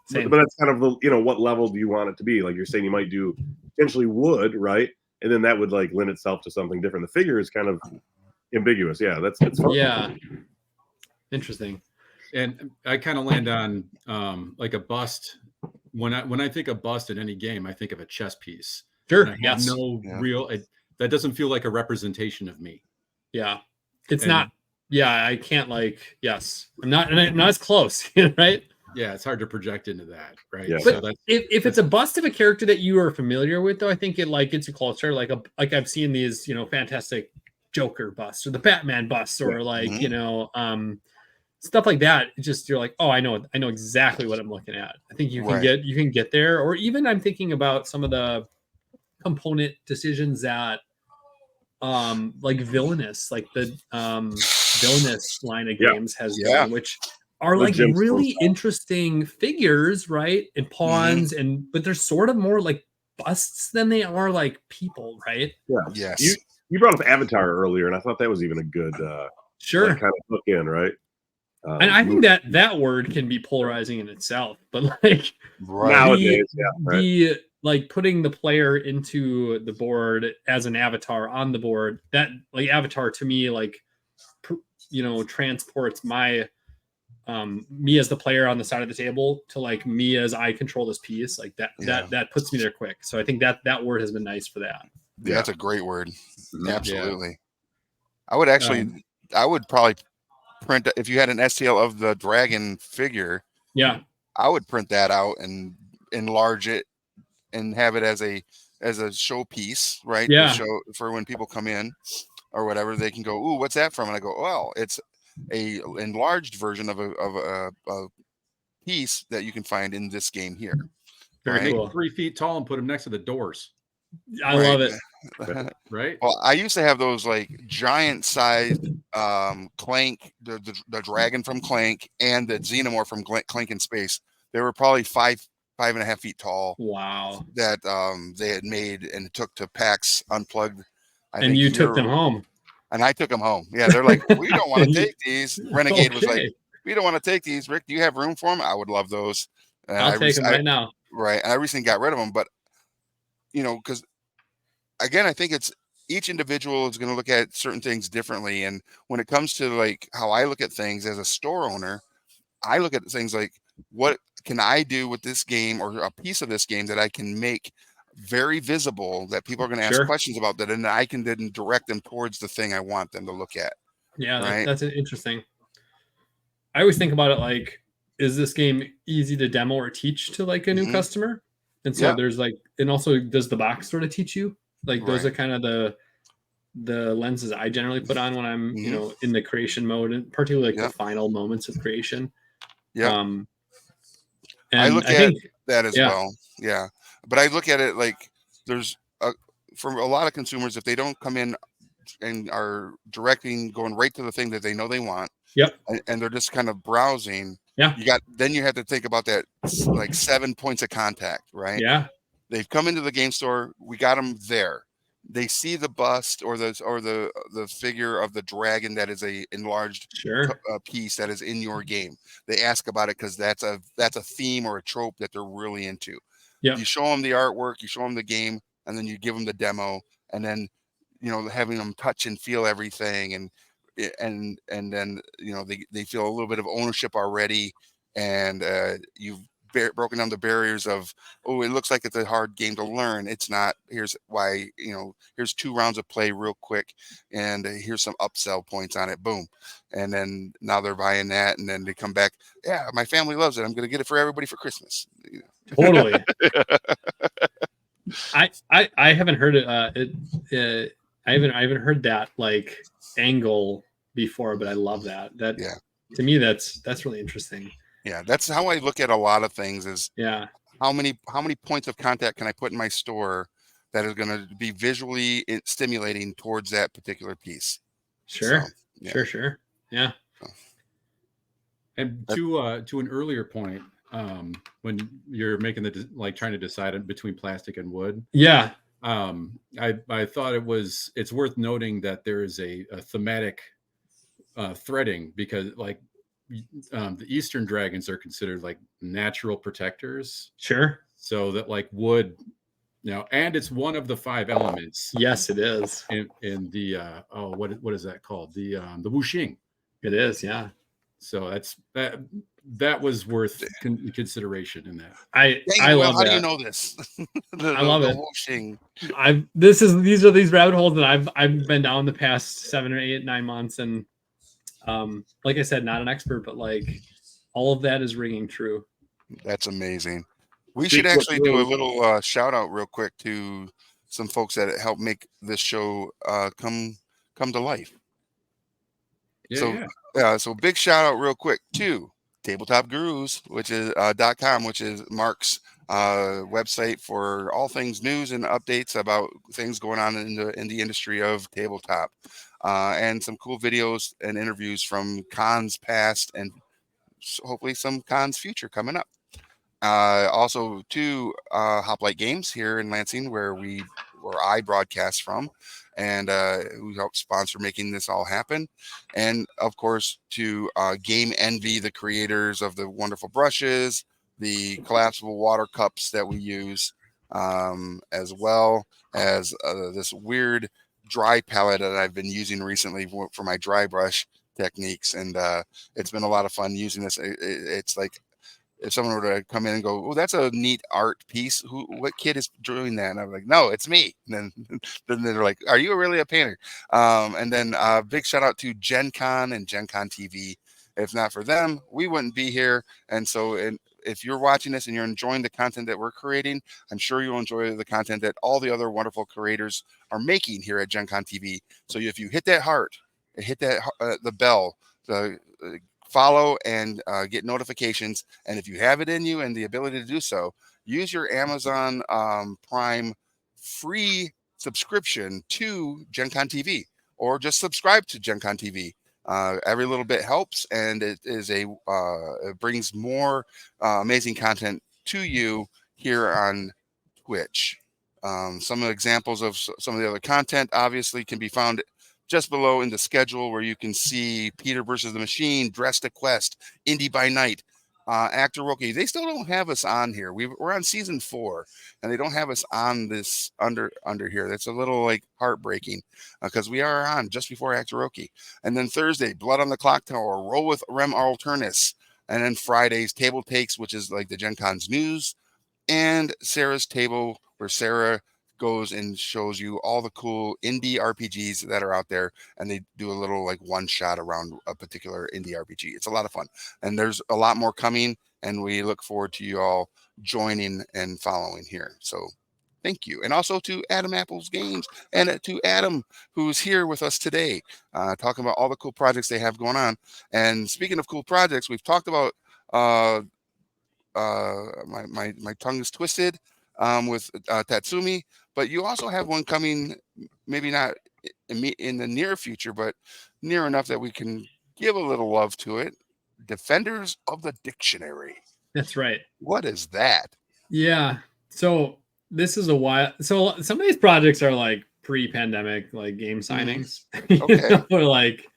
that's kind of the, you know, what level do you want it to be? Like you're saying, you might do potentially wood, right? And then that would like lend itself to something different. The figure is kind of ambiguous. Yeah, it's fun. Yeah. Interesting. And I kind of land on like a bust. When I think of bust in any game, I think of a chess piece. Sure. Yes. Real. That doesn't feel like a representation of me. Yeah. It's not. Yeah, I can't like. Yes, I'm not as close. Right. Yeah, it's hard to project into that, right? Yeah. But so if it's a bust of a character that you are familiar with, though, I think it like gets you closer. Like I've seen these, you know, fantastic Joker busts or the Batman busts or like you know stuff like that. It's just you're like, oh, I know exactly what I'm looking at. I think you can get there. Or even I'm thinking about some of the component decisions that like Villainous, like the Villainous line of games has done, which are like really interesting figures, right? And pawns, but they're sort of more like busts than they are like people, right? Yeah. Yes. You brought up Avatar earlier, and I thought that was even a good like, kind of hook in, right? And I think that word can be polarizing in itself, but like nowadays, the like putting the player into the board as an avatar on the board, that like Avatar to me, like, you know, transports my me as the player on the side of the table to like me as I control this piece, like that puts me there quick. So I think that word has been nice for that. Yeah, that's a great word. Absolutely. I would actually I would probably print, if you had an STL of the dragon figure, I would print that out and enlarge it and have it as a showpiece, right? To show for when people come in or whatever, they can go, ooh, what's that from? And I go, well, it's a enlarged version of a piece that you can find in this game here. Very cool. 3 feet tall and put them next to the doors. I love it. Right. Well, I used to have those like giant sized Clank, the dragon from Clank and the Xenomorph from Clank in Space. They were probably 5.5 feet tall. Wow. That they had made and took to PAX Unplugged. And you took them home. And I took them home. Yeah, they're like, we don't want to take these. Renegade was like, we don't want to take these. Rick, do you have room for them? I would love those. And I'll take them right now. Right. And I recently got rid of them. But, you know, because, again, I think it's each individual is going to look at certain things differently. And when it comes to, like, how I look at things as a store owner, I look at things like, what can I do with this game or a piece of this game that I can make very visible that people are going to ask questions about that, and I can then direct them towards the thing I want them to look at. Yeah, right? that's interesting. I always think about it like, is this game easy to demo or teach to like a new customer? And so there's like, and also does the box sort of teach you? Like those are kind of the lenses I generally put on when I'm, you know, in the creation mode, and particularly like the final moments of creation. Yeah. And I look at that as well. Yeah. But I look at it like there's for a lot of consumers, if they don't come in and are going right to the thing that they know they want. Yep. And they're just kind of browsing. Yeah. Then you have to think about that, like 7 points of contact, right? Yeah. They've come into the game store. We got them there. They see the bust or the figure of the dragon that is a enlarged piece that is in your game. They ask about it because that's a theme or a trope that they're really into. Yeah. You show them the artwork, you show them the game, and then you give them the demo, and then, you know, having them touch and feel everything, and then, you know, they feel a little bit of ownership already, and you've broken down the barriers of, oh, it looks like it's a hard game to learn. It's not. Here's why, you know, here's 2 rounds of play real quick, and here's some upsell points on it. Boom. And then now they're buying that, and then they come back. Yeah, my family loves it. I'm going to get it for everybody for Christmas. Totally. I haven't heard it. I haven't heard that like angle before, but I love that. To me, that's really interesting. Yeah, that's how I look at a lot of things is how many points of contact can I put in my store that is going to be visually stimulating towards that particular piece. Sure. Yeah. And to an earlier point, when you're making trying to decide between plastic and wood. Yeah. I thought it's worth noting that there is a thematic threading, because like the Eastern dragons are considered like natural protectors. Sure. So that like wood, you know, and it's one of the 5 elements. Yes, it is. In the what is that called? The wuxing. It is, yeah. So that was worth consideration in that. I love how that. do you know this? I love it. Wuxing. These are these rabbit holes that I've been down the past 7 or 8, 9 months, and like I said, not an expert, but like all of that is ringing true. That's amazing. We should actually do a little shout out real quick to some folks that helped make this show come to life. So big shout out real quick to Tabletop Gurus, which is .com, which is Mark's website for all things news and updates about things going on in the industry of tabletop, and some cool videos and interviews from cons past and hopefully some cons future coming up. Also to Hoplite Games here in Lansing, where I broadcast from, and who helped sponsor making this all happen. And of course to Game Envy, the creators of the wonderful brushes, the collapsible water cups that we use, as well as this weird dry palette that I've been using recently for my dry brush techniques. And it's been a lot of fun using this. It's like, if someone were to come in and go, "Oh, that's a neat art piece. What kid is doing that?" And I'm like, "No, it's me." And then they're like, "Are you really a painter?" And then big shout out to Gen Con and Gen Con TV. If not for them, we wouldn't be here. And so, if you're watching this and you're enjoying the content that we're creating, I'm sure you'll enjoy the content that all the other wonderful creators are making here at Gen Con TV. So if you hit that heart, hit that the bell, follow and get notifications. And if you have it in you and the ability to do so, use your Amazon Prime free subscription to Gen Con TV, or just subscribe to Gen Con TV. Every little bit helps, and it brings more amazing content to you here on Twitch. Some examples of some of the other content obviously can be found just below in the schedule, where you can see Peter versus the Machine, Dress to Quest, Indie by Night, Actor Rookie. They still don't have us on here. We're on season 4, and they don't have us on this under here. That's a little like heartbreaking, because we are on just before Actor Rookie. And then Thursday, Blood on the Clock Tower, Roll with Rem Alternus, And then Fridays, Table Takes, which is like the Gen Con's news, and Sarah's Table, where Sarah goes and shows you all the cool indie RPGs that are out there, and they do a little like one shot around a particular indie RPG. It's a lot of fun, and there's a lot more coming, and we look forward to you all joining and following here. So thank you. And also to Adam Apples Games, and to Adam, who's here with us today, talking about all the cool projects they have going on. And speaking of cool projects, we've talked about my tongue is twisted with Tatsumi, but you also have one coming, maybe not in the near future, but near enough that we can give a little love to it. Defenders of the Dictionary. That's right. What is that? Yeah. So this is a while. So some of these projects are like pre-pandemic, like game signings. Okay. Or like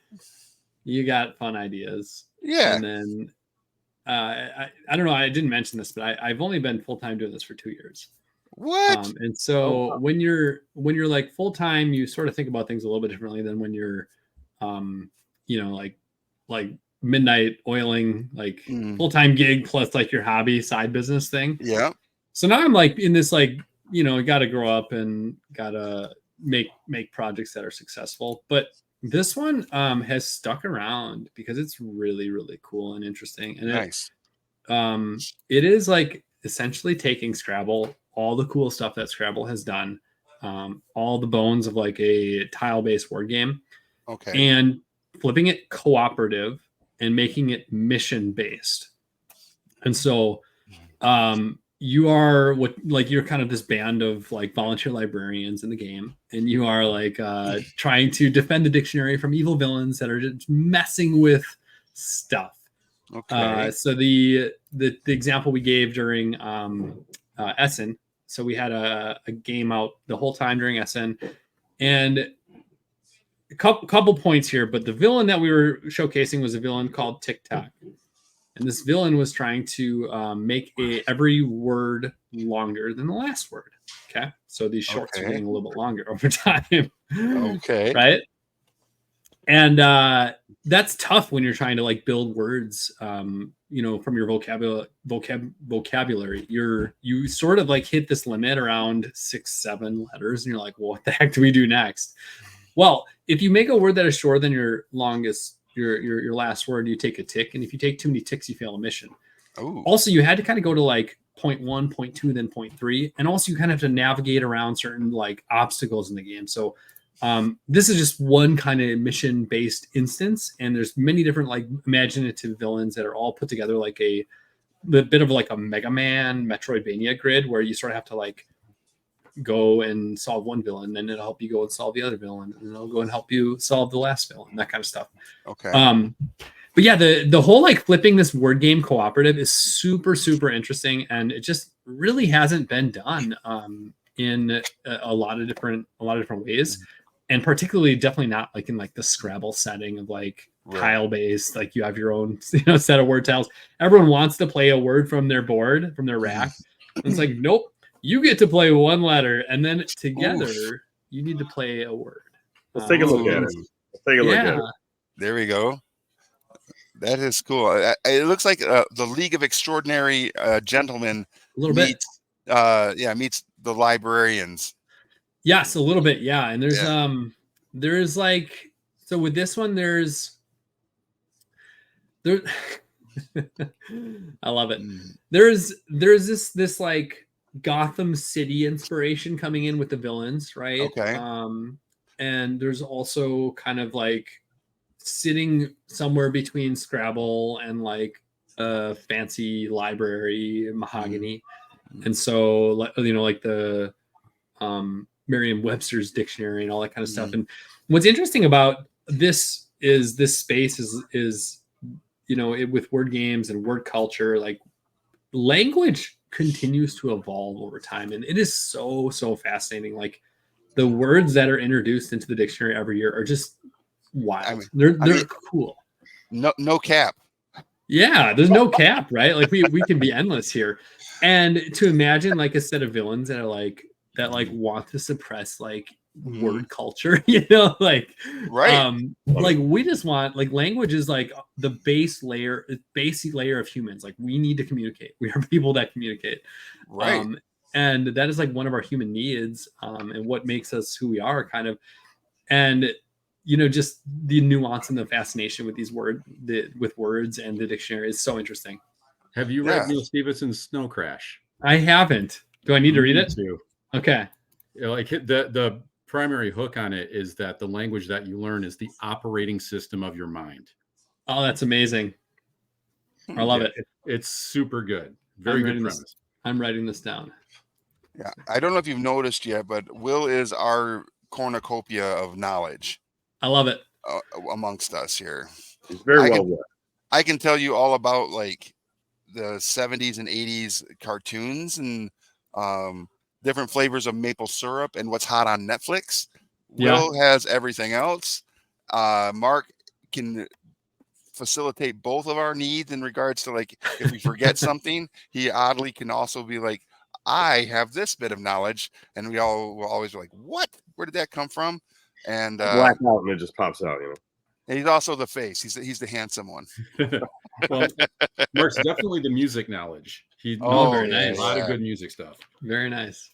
you got fun ideas. Yeah. And then I don't know. I didn't mention this, but I've only been full-time doing this for 2 years. What? And so when you're like full-time, you sort of think about things a little bit differently than when you're, like midnight oiling, like full-time gig plus like your hobby side business thing. Yeah. So now I'm like in this, like, got to grow up and got to make projects that are successful. But this one has stuck around because it's really, really cool and interesting. And nice. It is like essentially taking Scrabble, all the cool stuff that Scrabble has done, all the bones of like a tile-based word game, and flipping it cooperative and making it mission-based. And so you are you're kind of this band of like volunteer librarians in the game, and you are like trying to defend the dictionary from evil villains that are just messing with stuff. Okay. So the example we gave during Essen, so we had a game out the whole time during Essen, and a couple points here, but the villain that we were showcasing was a villain called Tic Tac. And this villain was trying to make every word longer than the last word. Okay. So these shorts are getting a little bit longer over time. Okay. Right. And that's tough when you're trying to like build words, from your vocabulary. You sort of like hit this limit around 6-7 letters, and you're like, well, what the heck do we do next? Well, if you make a word that is shorter than your longest, your last word, you take a tick. And if you take too many ticks, you fail a mission. Ooh. Also, you had to kind of go to like point 1, point 2, then point 3. And also you kind of have to navigate around certain like obstacles in the game. So this is just one kind of mission-based instance. And there's many different like imaginative villains that are all put together like a bit of like a Mega Man Metroidvania grid, where you sort of have to like go and solve one villain, then it'll help you go and solve the other villain, and it'll go and help you solve the last villain, that kind of stuff. Okay. But yeah, the whole like flipping this word game cooperative is super, super interesting, and it just really hasn't been done in a lot of different ways, and particularly definitely not like in like the Scrabble setting of like tile based, like you have your own set of word tiles. Everyone wants to play a word from their board, from their rack. And it's like, nope. You get to play one letter, and then together you need to play a word. Let's take a look at it. Let's take a look at it. There we go. That is cool. It looks like the League of Extraordinary Gentlemen a little bit. Meets the librarians. Yes, a little bit. Yeah, and there's like, so with this one, there. I love it. There's this like Gotham City inspiration coming in with the villains, right? Okay. And there's also kind of like sitting somewhere between Scrabble and like a fancy library mahogany. And so like the Merriam-Webster's dictionary and all that kind of stuff. And what's interesting about this is this space is with word games and word culture, like language continues to evolve over time, and it is so fascinating. Like the words that are introduced into the dictionary every year are just wild. They're cool. No cap. Yeah, there's no cap, right? Like we can be endless here. And to imagine like a set of villains that are like want to suppress like word culture, you know, like, right. like we just want, like, language is like the basic layer of humans. Like, we need to communicate. We are people that communicate. Right. And that is like one of our human needs, and what makes us who we are, kind of. And you know, just the nuance and the fascination with with words and the dictionary is so interesting. Have you read Neil Stephenson's Snow Crash? I haven't. Do I need to read it? Too. Okay. Like the primary hook on it is that the language that you learn is the operating system of your mind. Oh, that's amazing. I love it. It's super good. Very good premise. I'm writing this down. Yeah. I don't know if you've noticed yet, but Will is our cornucopia of knowledge. I love it. Amongst us here. It's very well done. I can tell you all about like the 70s and 80s cartoons and different flavors of maple syrup and what's hot on Netflix. Will has everything else. Mark can facilitate both of our needs in regards to, like, if we forget something, he oddly can also be like, I have this bit of knowledge, and we all will always be like, what? Where did that come from? And black out and it just pops out, you know. And he's also the face. He's the handsome one. Well, Mark's definitely the music knowledge. He very nice. A lot of good music stuff. Very nice.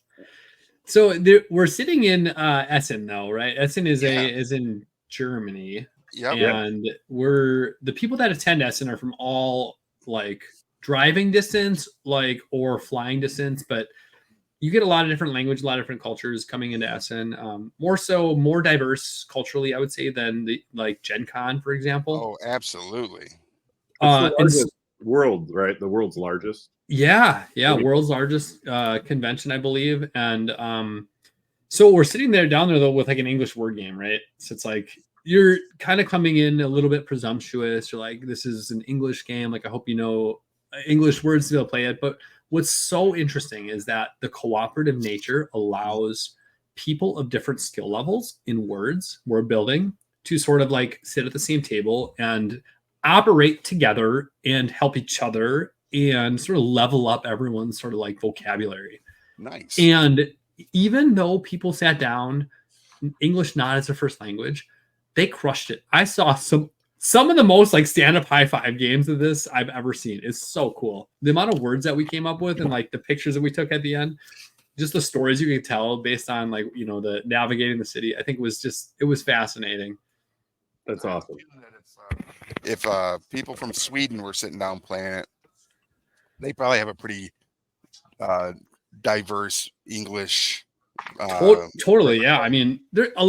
So we're sitting in Essen, though, right? Essen is in Germany. Yep. And the people that attend Essen are from all, like, driving distance, like, or flying distance, but you get a lot of different language, a lot of different cultures coming into Essen. More diverse culturally, I would say, than like Gen Con, for example. Oh, absolutely. It's the largest world, right? The world's largest. Yeah, world's largest convention, I believe. And so we're sitting down there though with like an English word game, right? So it's like you're kind of coming in a little bit presumptuous. You're like, this is an English game. Like, I hope you know English words to be able to play it. But what's so interesting is that the cooperative nature allows people of different skill levels in word building to sort of like sit at the same table and operate together and help each other and sort of level up everyone's sort of like vocabulary. Nice. And even though people sat down, English not as their first language, they crushed it. I saw some of the most like stand-up high five games of this I've ever seen. It's so cool. The amount of words that we came up with and like the pictures that we took at the end, just the stories you could tell based on, like, you know, the navigating the city. I think it was fascinating. That's awesome. If people from Sweden were sitting down playing it, they probably have a pretty diverse English. Totally, yeah. I mean, there a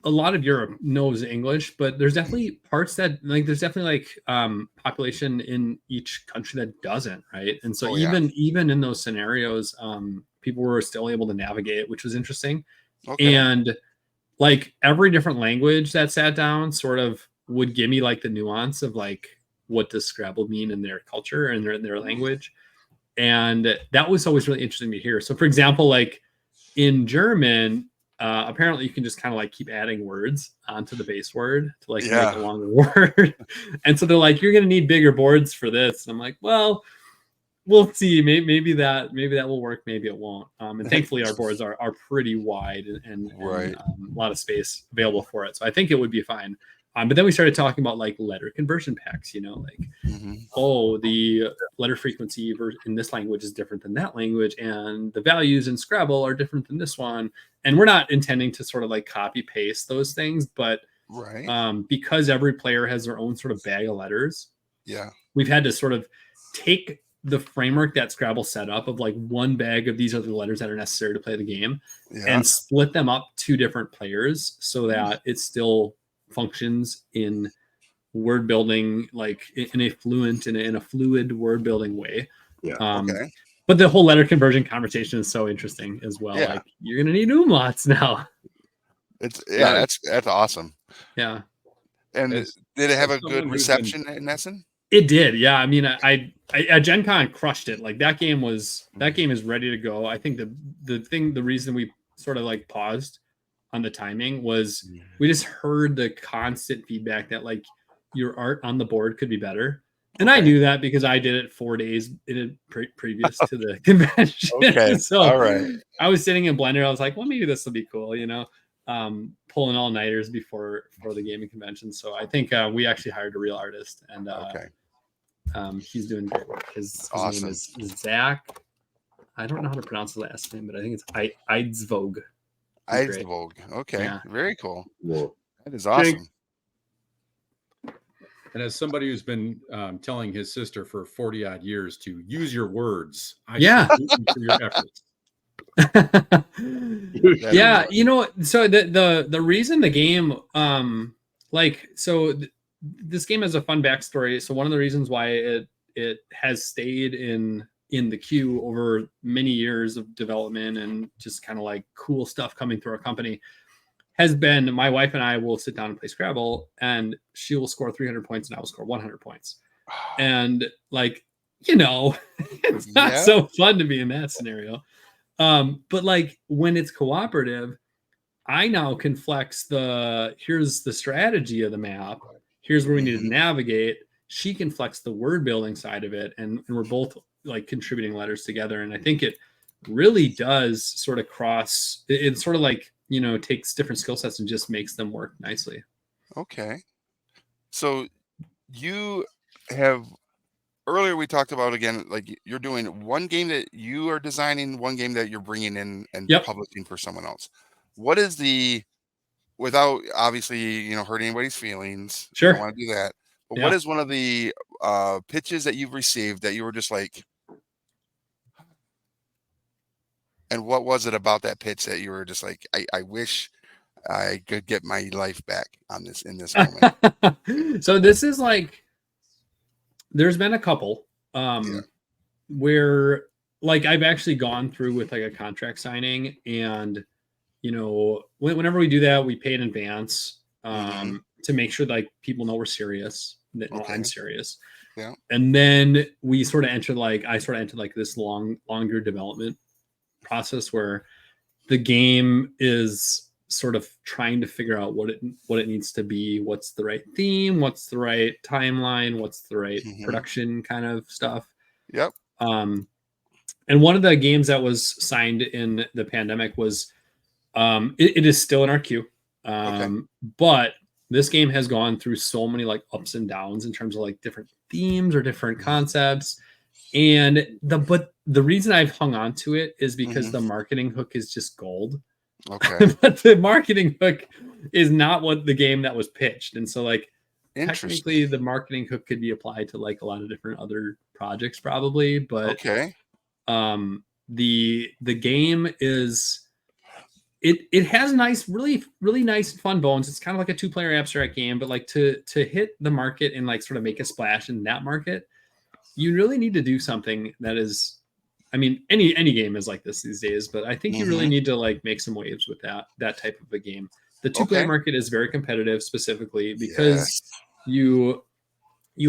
lot of Europe knows English, but there's definitely parts that, like, there's definitely like population in each country that doesn't, right? And so even in those scenarios, people were still able to navigate, which was interesting. Okay. And like every different language that sat down sort of would give me like the nuance of like, what does Scrabble mean in their culture and their language. And that was always really interesting to hear. So for example, like in German, apparently you can just kind of like keep adding words onto the base word to like make a longer word. And so they're like, you're going to need bigger boards for this. And I'm like, well, we'll see. Maybe that will work. Maybe it won't. And thankfully our boards are pretty wide and a lot of space available for it. So I think it would be fine. But then we started talking about like letter conversion packs, you know, like, the letter frequency in this language is different than that language. And the values in Scrabble are different than this one. And we're not intending to sort of like copy paste those things, but because every player has their own sort of bag of letters. Yeah. We've had to sort of take the framework that Scrabble set up of like one bag of these are the letters that are necessary to play the game and split them up to different players so that it still functions in word building, like in a fluid word building way. But the whole letter conversion conversation is so interesting as well. Like, you're gonna need umlauts now. That's awesome. Yeah. And did it have a good reception in Essen? It did. Yeah. I mean, I Gen Con crushed it. Like that game is ready to go. I think the reason we sort of like paused on the timing was we just heard the constant feedback that like your art on the board could be better. And I knew that because I did it 4 days previous to the convention. Okay. So all right. I was sitting in Blender. I was like, well, maybe this will be cool, pulling all nighters before the gaming convention. So I think we actually hired a real artist, and he's doing great work. His name is Zach. I don't know how to pronounce the last name, but I think it's Eidsvog. Eidsvog. Okay. Yeah. Very cool. Whoa. That is awesome. And as somebody who's been telling his sister for 40 odd years to use your words, I salute you for your efforts. Yeah, so the reason the game this game has a fun backstory. So one of the reasons why it has stayed in the queue over many years of development and just kind of like cool stuff coming through our company has been, my wife and I will sit down and play Scrabble, and she will score 300 points and I will score 100 points. And it's not so fun to be in that scenario. But like when it's cooperative, I now can flex here's the strategy of the map. Here's where we need to navigate. She can flex the word building side of it. And we're both like contributing letters together. And I think it really does sort of it's sort of like, takes different skill sets and just makes them work nicely. Okay. So you have, earlier we talked about, again, like you're doing one game that you are designing, one game that you're bringing in and publishing for someone else. What is without obviously, hurting anybody's feelings. Sure. I don't want to do that. But what is one of the pitches that you've received that you were just like, and what was it about that pitch that you were just like, I wish I could get my life back in this moment? So this is like, there's been a couple where like I've actually gone through with like a contract signing, and whenever we do that, we pay in advance to make sure like people know we're serious, that I'm serious. Yeah. And then we sort of entered like this longer development process where the game is sort of trying to figure out what it needs to be, what's the right theme, what's the right timeline, what's the right production kind of stuff. Yep. And one of the games that was signed in the pandemic was it is still in our queue. But this game has gone through so many like ups and downs in terms of like different themes or different concepts. And the reason I've hung on to it is because the marketing hook is just gold. Okay. But the marketing hook is not what the game that was pitched. And so like technically the marketing hook could be applied to like a lot of different other projects probably. But the game is it has nice, really, really nice fun bones. It's kind of like a 2-player abstract game, but like to hit the market and like sort of make a splash in that market, you really need to do something that is, I mean, any game is like this these days, but I think you really need to like make some waves with that type of a game. The 2-player market is very competitive, specifically because you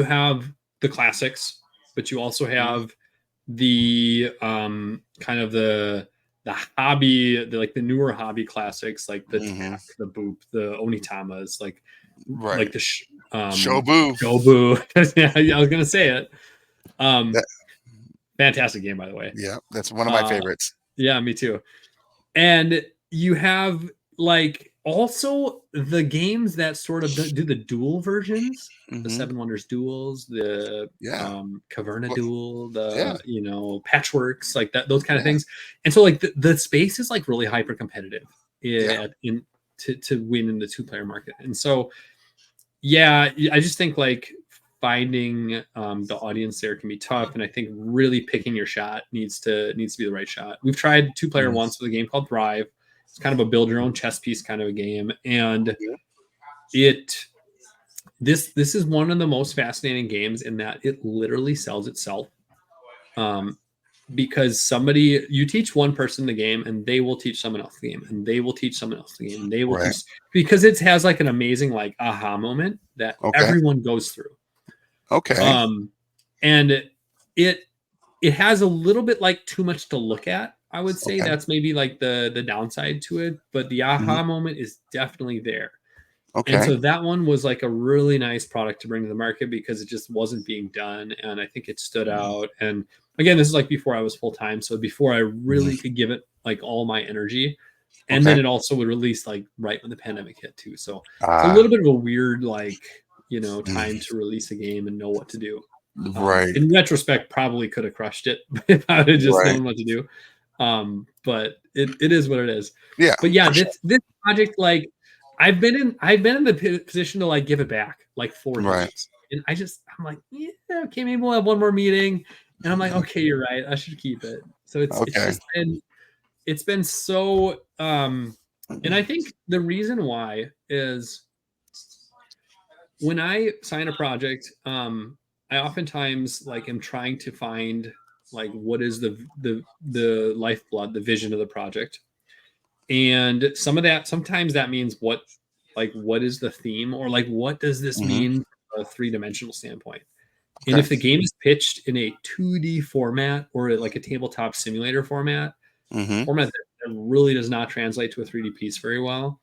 have the classics, but you also have the kind of the hobby, the newer hobby classics, like the Tak, the Boop, the Onitamas, like the Shobu. Yeah, I was gonna say it. Fantastic game, by the way. Yeah, that's one of my favorites. Yeah, me too. And you have like also the games that sort of do the duel versions, the Seven Wonders duels, the Caverna duel, the Patchworks, like that, those kind of things. And so like the space is like really hyper competitive to win in the 2-player market. And so I just think like finding the audience there can be tough, and I think really picking your shot needs to be the right shot. We've tried 2-player once with a game called Thrive. It's kind of a build your own chess piece kind of a game, and this is one of the most fascinating games in that it literally sells itself. Because you teach one person the game, and they will teach someone else the game, and they will teach someone else the game, and they will teach, because it has like an amazing like aha moment that everyone goes through. And it has a little bit like too much to look at. I would say that's maybe like the downside to it, but the aha moment is definitely there. Okay. And so that one was like a really nice product to bring to the market because it just wasn't being done. And I think it stood out. And again, this is like before I was full time. So before I really could give it like all my energy. And then it also would release like right when the pandemic hit too. So it's a little bit of a weird, like, time to release a game and know what to do. Right. In retrospect, probably could have crushed it if I had just known what to do. But it is what it is. Yeah. But yeah, this project, like, I've been in the position to like give it back like 4 times, and I'm like, yeah, okay, maybe we'll have one more meeting, and I'm like, okay, you're right, I should keep it. So it's been so, and I think the reason why is when I sign a project, I oftentimes like am trying to find like what is the lifeblood, the vision of the project. And sometimes that means what is the theme, or like what does this mean from a 3-dimensional standpoint. And if the game is pitched in a 2D format or like a tabletop simulator format that really does not translate to a 3D piece very well,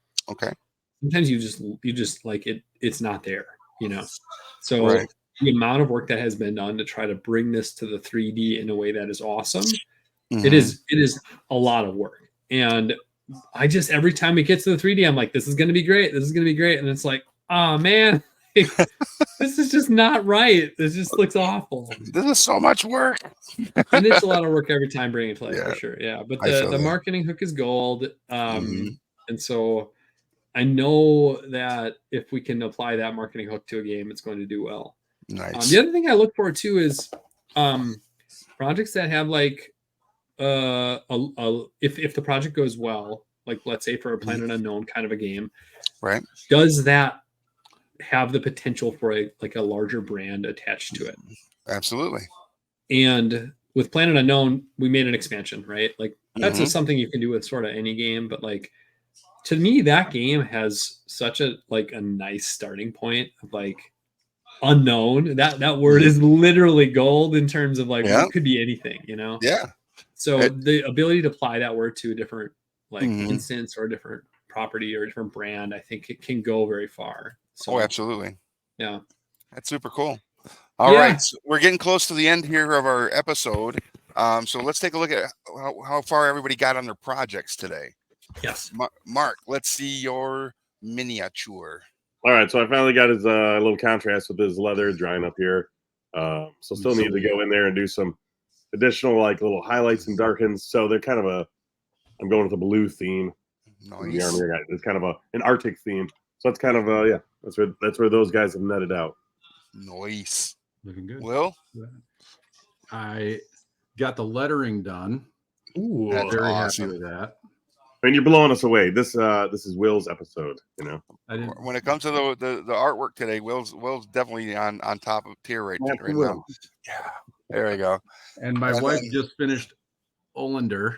sometimes you just like it's not there, so the amount of work that has been done to try to bring this to the 3D in a way that is awesome, it is a lot of work. And I just, every time it gets to the 3D, I'm like, this is going to be great. This is going to be great. And it's like, oh man, this is just not right. This just looks awful. This is so much work. And it's a lot of work every time bringing it to life, for sure. Yeah. But the marketing hook is gold. And so I know that if we can apply that marketing hook to a game, it's going to do well. Nice. The other thing I look for too is projects that have like, if the project goes well, like let's say for a Planet Unknown kind of a game, right? Does that have the potential for a larger brand attached to it? Absolutely. And with Planet Unknown, we made an expansion, right? Like that's something you can do with sort of any game, but like to me, that game has such a nice starting point of like unknown. That word is literally gold in terms of like it could be anything, Yeah. So the ability to apply that word to a different instance or a different property or a different brand, I think it can go very far. So, absolutely. Yeah. That's super cool. All right. So we're getting close to the end here of our episode. So let's take a look at how far everybody got on their projects today. Yes. Mark, let's see your miniature. All right. So I finally got his little contrast with his leather drying up here. So still need to go in there and do some additional like little highlights and darkens. So they're kind of I'm going with a blue theme. Nice. It's kind of an Arctic theme. So that's kind of that's where those guys have netted out. Nice. Looking good. Will? I got the lettering done. Ooh, that's very awesome. happy with that. And you're blowing us away. This is Will's episode, When it comes to the artwork today, Will's definitely on top of tier right now. Yeah. There we go. And my wife just finished Olander.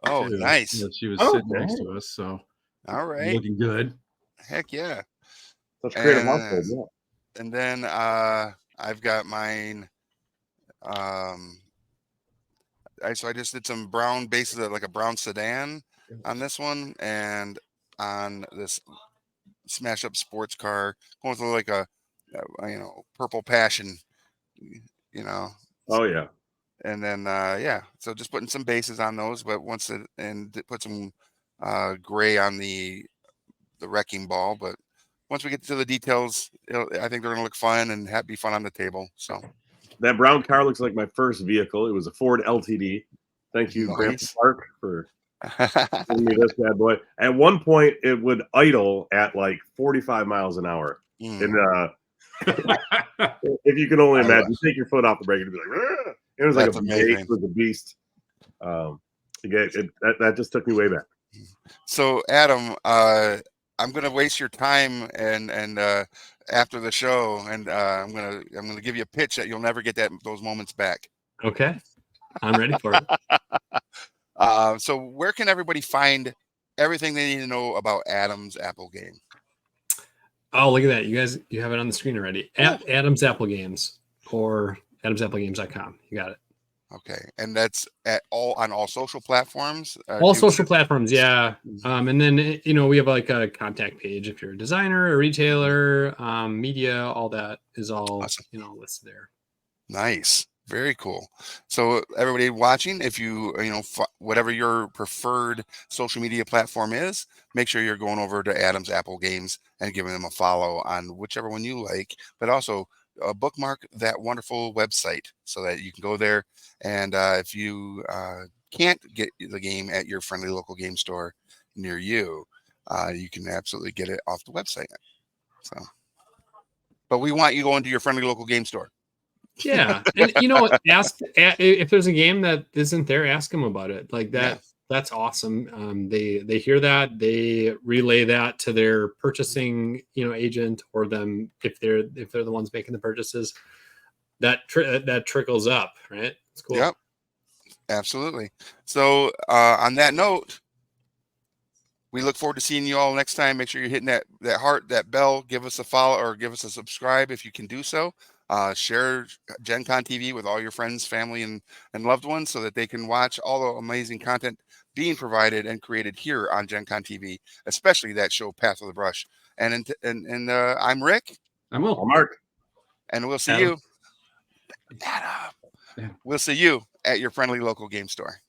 Oh, nice. She was sitting next to us, so all right. Looking good. Heck yeah. That's creative household, yeah. And then I've got mine. I just did some brown bases, like a brown sedan on this one, and on this smash up sports car, going with like a purple passion, Oh yeah. And then so just putting some bases on those, but put some gray on the wrecking ball. But once we get to the details, I think they're gonna look fun and be fun on the table. So that brown car looks like my first vehicle. It was a Ford LTD. Thank you, Grandpa Park, for giving me this bad boy. At one point, it would idle at like 45 miles an hour. And if you can only imagine, take your foot off the brake and be like, "Rrr!" It was like it was a beast. That just took me way back. So Adam, I'm gonna waste your time and after the show, and I'm gonna give you a pitch that you'll never get those moments back. Okay, I'm ready for it. So where can everybody find everything they need to know about Adam's Apple Game? Oh, look at that. You have it on the screen already. At Adam's Apple Games or AdamsAppleGames.com. You got it. Okay, and that's at all social platforms. All social platforms, yeah. And then we have like a contact page if you're a designer, a retailer, media, all that is all awesome. Listed there. Nice, very cool. So everybody watching, if you whatever your preferred social media platform is, make sure you're going over to Adam's Apple Games and giving them a follow on whichever one you like, but also bookmark that wonderful website so that you can go there. And if you can't get the game at your friendly local game store near you, you can absolutely get it off the website. So, but we want you going to your friendly local game store. Yeah, and ask if there's a game that isn't there. Ask them about it. Like that. Yeah. That's awesome. They hear that, they relay that to their purchasing agent, or them if they're the ones making the purchases. That trickles up, right? It's cool. Yep, absolutely. So on that note, we look forward to seeing you all next time. Make sure you're hitting that heart, that bell. Give us a follow or give us a subscribe if you can do so. Share Gen Con TV with all your friends, family, and loved ones so that they can watch all the amazing content being provided and created here on Gen Con TV, especially that show Path of the Brush. And I'm Rick. I'm Will. I'm Mark. And we'll see Adam. you. Adam. Yeah. We'll see you at your friendly local game store.